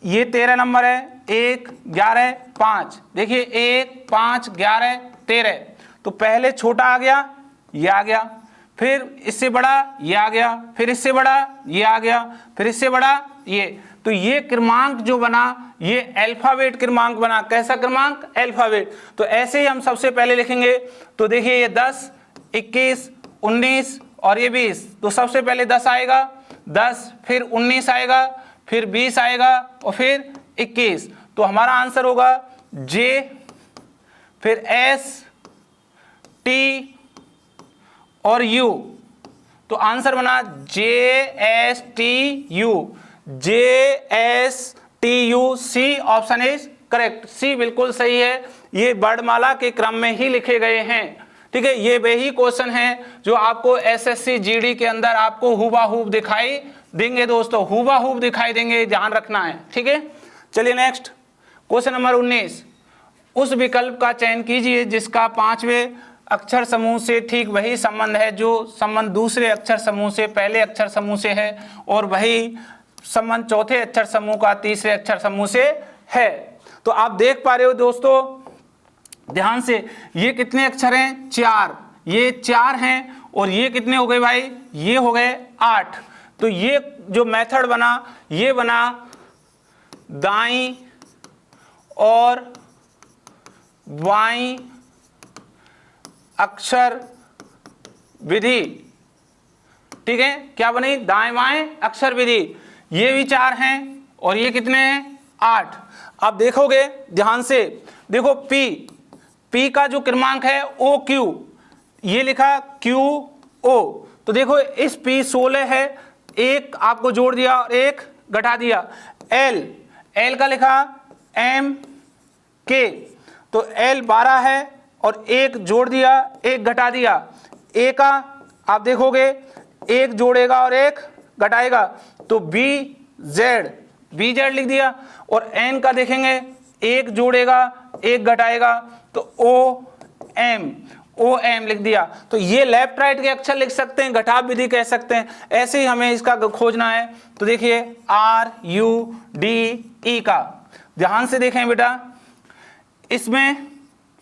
ये 13 नंबर है, 1 11 5, देखिए 1 5 11 13, तो पहले छोटा आ गया, ये आ गया, फिर इससे बड़ा ये आ गया, फिर इससे बड़ा ये आ गया, फिर इससे बड़ा ये। तो ये क्रमांक जो बना ये अल्फाबेट क्रमांक बना। कैसा क्रमांक? अल्फाबेट। तो ऐसे ही हम सबसे पहले लिखेंगे। तो देखिए ये 10 21 19 और ये 20, तो सबसे पहले 10 आएगा, 10 फिर 19 आएगा, फिर 20 आएगा और फिर 21। तो हमारा आंसर होगा J, फिर S T और U। तो आंसर बना JSTU, JSTU। C option is correct, C बिल्कुल सही है। ये वर्णमाला के क्रम में ही लिखे गए हैं। ठीक है, ये वही क्वेश्चन हैं जो आपको एसएससी जीडी के अंदर आपको हुबहू दिखाई देंगे दोस्तों, हुबहू दिखाई देंगे, ध्यान रखना है। ठीक है, चलिए नेक्स्ट क्वेश्चन नंबर 19, उस विकल्प का चयन कीजिए जिसका 5वें अक्षर समूह से ठीक वही संबंध है जो संबंध दूसरे अक्षर समूह से पहले अक्षर समूह से है, और वही संबंध चौथे अक्षर समूह का तीसरे अक्षर समूह से है। तो आप देख पा रहे हो दोस्तों, ध्यान से, ये कितने अक्षर हैं? 4, ये 4 हैं, और ये कितने हो गए भाई? ये हो गए 8। तो ये जो मेथड बना, ये बना दाईं और बाईं अक्षर विधि। ठीक है, क्या बनी? दाएं बाएं अक्षर विधि। ये भी 4 हैं और ये कितने हैं? 8। अब देखोगे ध्यान से, देखो P का जो क्रमांक है OQ, ये लिखा QO। तो देखो इस P 16 है, एक आपको जोड़ दिया और एक घटा दिया। L का लिखा MK, तो L 12 है और एक जोड़ दिया, एक घटा दिया। A का आप देखोगे एक जोड़ेगा और एक घटाएगा, तो BZ लिख दिया। और N का देखेंगे एक जोड़ेगा एक घटाएगा, तो OM लिख दिया। तो ये लेफ्ट राइट के अक्षर लिख सकते हैं, घटाव विधि कह सकते हैं। ऐसे ही हमें इसका खोजना है। तो देखिए RUDE का, ध्यान से देखें बेटा, इसमें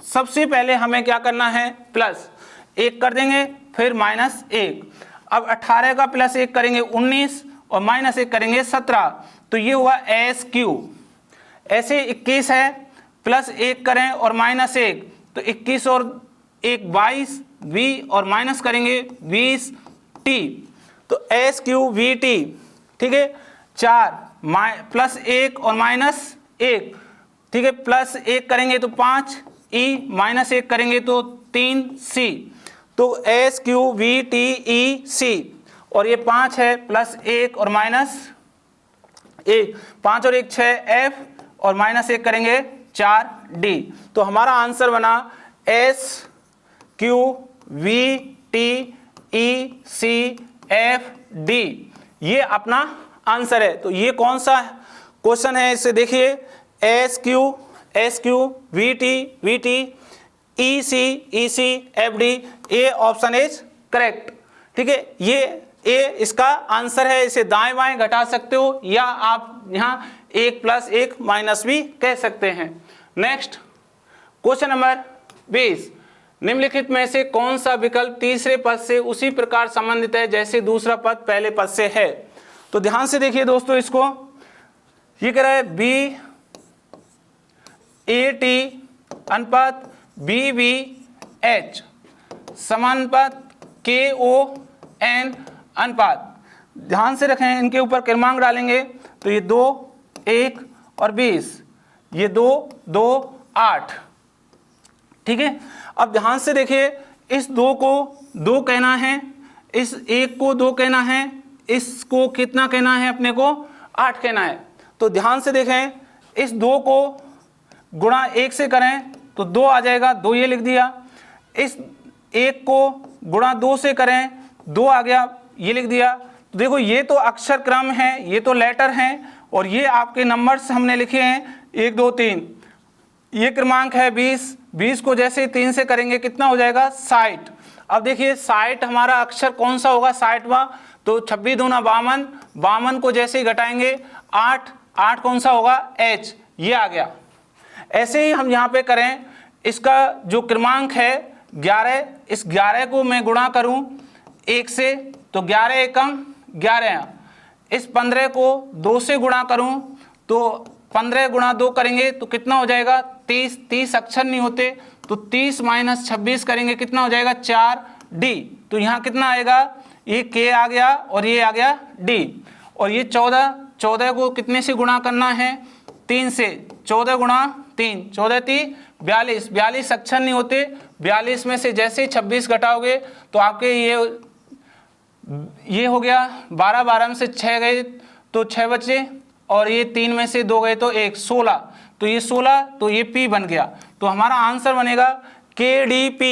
सबसे पहले हमें क्या करना है? प्लस 1 कर देंगे, फिर -1। अब 18 का +1 करेंगे 19 और -1 करेंगे 17, तो ये हुआ SQ। ऐसे 21 है, +1 करें और -1, तो 21 और 1 22, V और माइनस करेंगे 20T, तो SQVT। ठीक है, 4 +1 और -1, ठीक है, +1 करेंगे तो 5E, -1 करेंगे तो 3C, तो SQVTEC। और ये 5 है, +1 और -1, 5 और 1 6F और -1 करेंगे 4D। तो हमारा आंसर बना SQVTECFD, ये अपना आंसर है। तो ये कौन सा क्वेश्चन है, इसे देखिए, SQVTECFD, ये ऑप्शन इज करेक्ट। ठीक है, ये ए इसका आंसर है। इसे दाएं बाएं घटा सकते हो, या आप यहाँ 1 + 1 - भी कह सकते हैं। नेक्स्ट क्वेश्चन नंबर 20, निम्नलिखित में से कौन सा विकल्प तीसरे पद से उसी प्रकार संबंधित है जैसे दूसरा पद पहले पद से है? तो ध्यान से देखिए दोस्तों, इसको ये कह रहा है BAT अनुपात BBH समानुपात KON अनुपात। ध्यान से रखें, इनके ऊपर क्रमांक डालेंगे तो ये 2 1 और 20, ये 2 2 8। ठीक है, अब ध्यान से देखिए, इस 2 को 2 कहना है, इस 1 को 2 कहना है, इसको कितना कहना है? अपने को 8 कहना है। तो ध्यान से देखें, इस 2 को गुणा 1 से करें तो 2 आ जाएगा, 2 ये लिख दिया। इस 1 को गुणा 2 से करें, 2 आ गया, ये लिख दिया। तो देखो, ये तो अक्षर क्रम है, ये तो लेटर हैं, और ये आपके नंबर्स हमने लिखे हैं 1 2 3। ये क्रमांक है 20, 20 को जैसे 3 से करेंगे कितना हो जाएगा? 60। अब देखिए 60 हमारा अक्षर कौन सा होगा? 60वां, तो 26 दूना 52, 52 को जैसे ही घटाएंगे 8, 8 कौन सा होगा? H, ये आ गया। ऐसे ही हम यहाँ पे करें, इसका जो क्रमांक है 11, इस 11 को मैं गुणा करूँ 1 से तो 11 एकम 11। इस 15 को 2 से गुणा करूं तो 15 गुणा 2 करेंगे तो कितना हो जाएगा? 30। 30 अक्षर नहीं होते, तो 30 - 26 करेंगे कितना हो जाएगा? 4D। तो यहाँ कितना आएगा? ये K आ गया और ये आ गया D। और ये 14 को कितने से गुणा करना है? 3 से। 14 गुणा 3, 14 3 42। 42 अक्षर नहीं होते, 42 में से जैसे ही 26 घटाओगे तो आपके ये हो गया 12, 12 में से 6 गए तो 6 बचे, और ये 3 में से 2 गए तो 1, 16। तो ये 16, तो ये P बन गया। तो हमारा आंसर बनेगा KDP।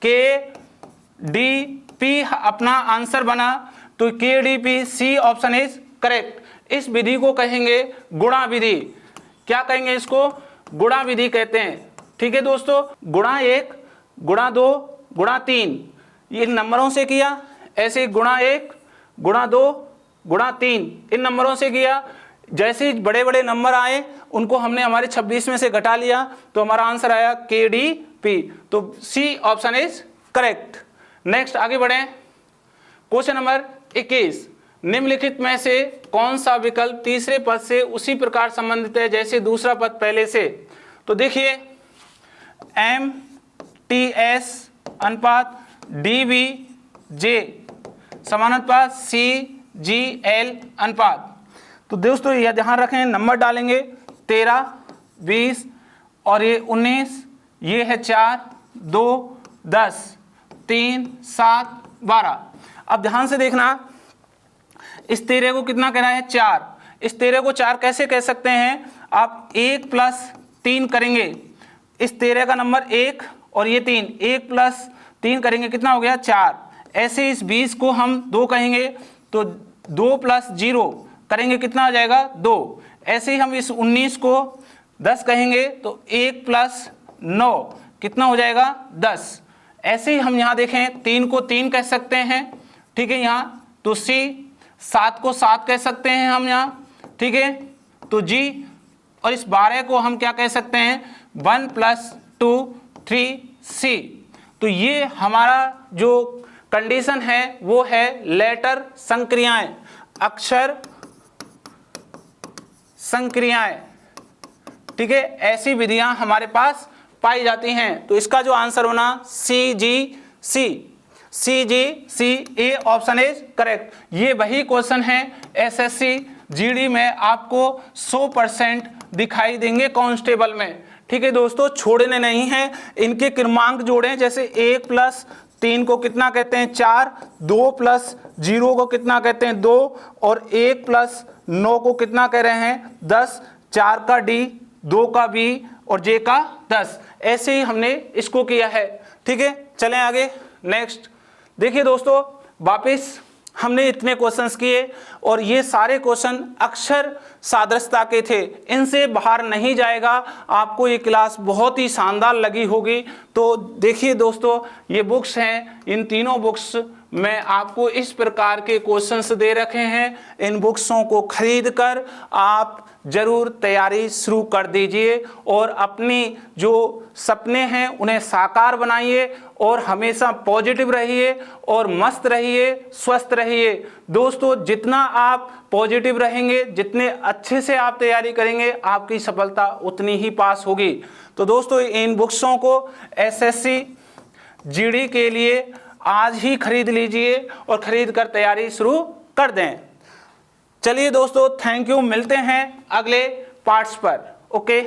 KDP अपना आंसर बना, तो KDP, C option is correct. इस विधि को कहेंगे गुणा विधि। क्या कहेंगे इसको? गुणा विधि कहते हैं। ठीक है दोस्तों, गुणा 1, गुणा 2, गुणा 3, ये नंबरों से किया। ऐसे गुणा 1, गुणा 2, गुणा 3 इन नंबरों से किया। जैसे ही बड़े बड़े नंबर आए उनको हमने हमारे 26 में से घटा लिया तो हमारा आंसर आया KDP। तो C option is correct. Next आगे बढ़ें। क्वेश्चन नंबर 21, निम्नलिखित में से कौन सा विकल्प तीसरे पद से उसी प्रकार संबंधित है जैसे दूसरा पद पहले से। तो देखिए MTS अनुपात DBJ समानुपात CGL अनुपात। तो दोस्तों यह ध्यान रखें, नंबर डालेंगे 13, 20 और ये 19, ये है 4, 2, 10, 3, 7, 12। अब ध्यान से देखना, इस 13 को कितना कहना है 4। इस 13 को 4 कैसे कह सकते हैं, आप 1 + 3 करेंगे, इस 13 का नंबर 1 और ये 3, 1 + 3 करेंगे कितना हो गया 4। ऐसे इस 20 को हम 2 कहेंगे तो 2 + 0 करेंगे कितना हो जाएगा 2। ऐसे ही हम इस 19 को 10 कहेंगे तो 1 + 9 कितना हो जाएगा 10। ऐसे ही हम यहाँ देखें 3 को 3 कह सकते हैं, ठीक है, यहाँ तो C, 7 को 7 कह सकते हैं हम यहाँ, ठीक है, तो G, और इस 12 को हम क्या कह सकते हैं 1 + 2, 3C। तो ये हमारा जो कंडीशन है वो है लेटर संक्रियाएं, अक्षर संक्रियाएं, ठीक है। ऐसी विधियां हमारे पास पाई जाती हैं। तो इसका जो आंसर होना CGC A option is correct. ये वही क्वेश्चन है SSC GD में आपको 100% दिखाई देंगे कांस्टेबल में, ठीक है दोस्तों, छोड़ने नहीं है। इनके क्रमांक जोड़ें, जैसे 1 + 3 को कितना कहते हैं 4, 2 + 0 को कितना कहते हैं 2 और 1 + 9 को कितना कह रहे हैं 10, 4 का D, 2 का B और J का 10। ऐसे ही हमने इसको किया है, ठीक है। चलें आगे। नेक्स्ट देखिए दोस्तों, वापस हमने इतने क्वेश्चंस किए और ये सारे क्वेश्चन अक्षर सादृश्यता के थे, इनसे बाहर नहीं जाएगा। आपको ये क्लास बहुत ही शानदार लगी होगी। तो देखिए दोस्तों, ये बुक्स हैं, इन तीनों बुक्स में आपको इस प्रकार के क्वेश्चंस दे रखे हैं। इन बुक्सों को खरीद कर आप जरूर तैयारी शुरू कर दीजिए और अपनी जो सपने हैं उन्हें साकार बनाइए और हमेशा पॉजिटिव रहिए और मस्त रहिए, स्वस्थ रहिए। दोस्तों जितना आप पॉजिटिव रहेंगे, जितने अच्छे से आप तैयारी करेंगे, आपकी सफलता उतनी ही पास होगी। तो दोस्तों इन बुक्सों को SSC GD के लिए आज ही खरीद लीजिए और खरीद कर तैयारी शुरू कर दें। चलिए दोस्तों, थैंक यू, मिलते हैं अगले पार्ट्स पर। ओके।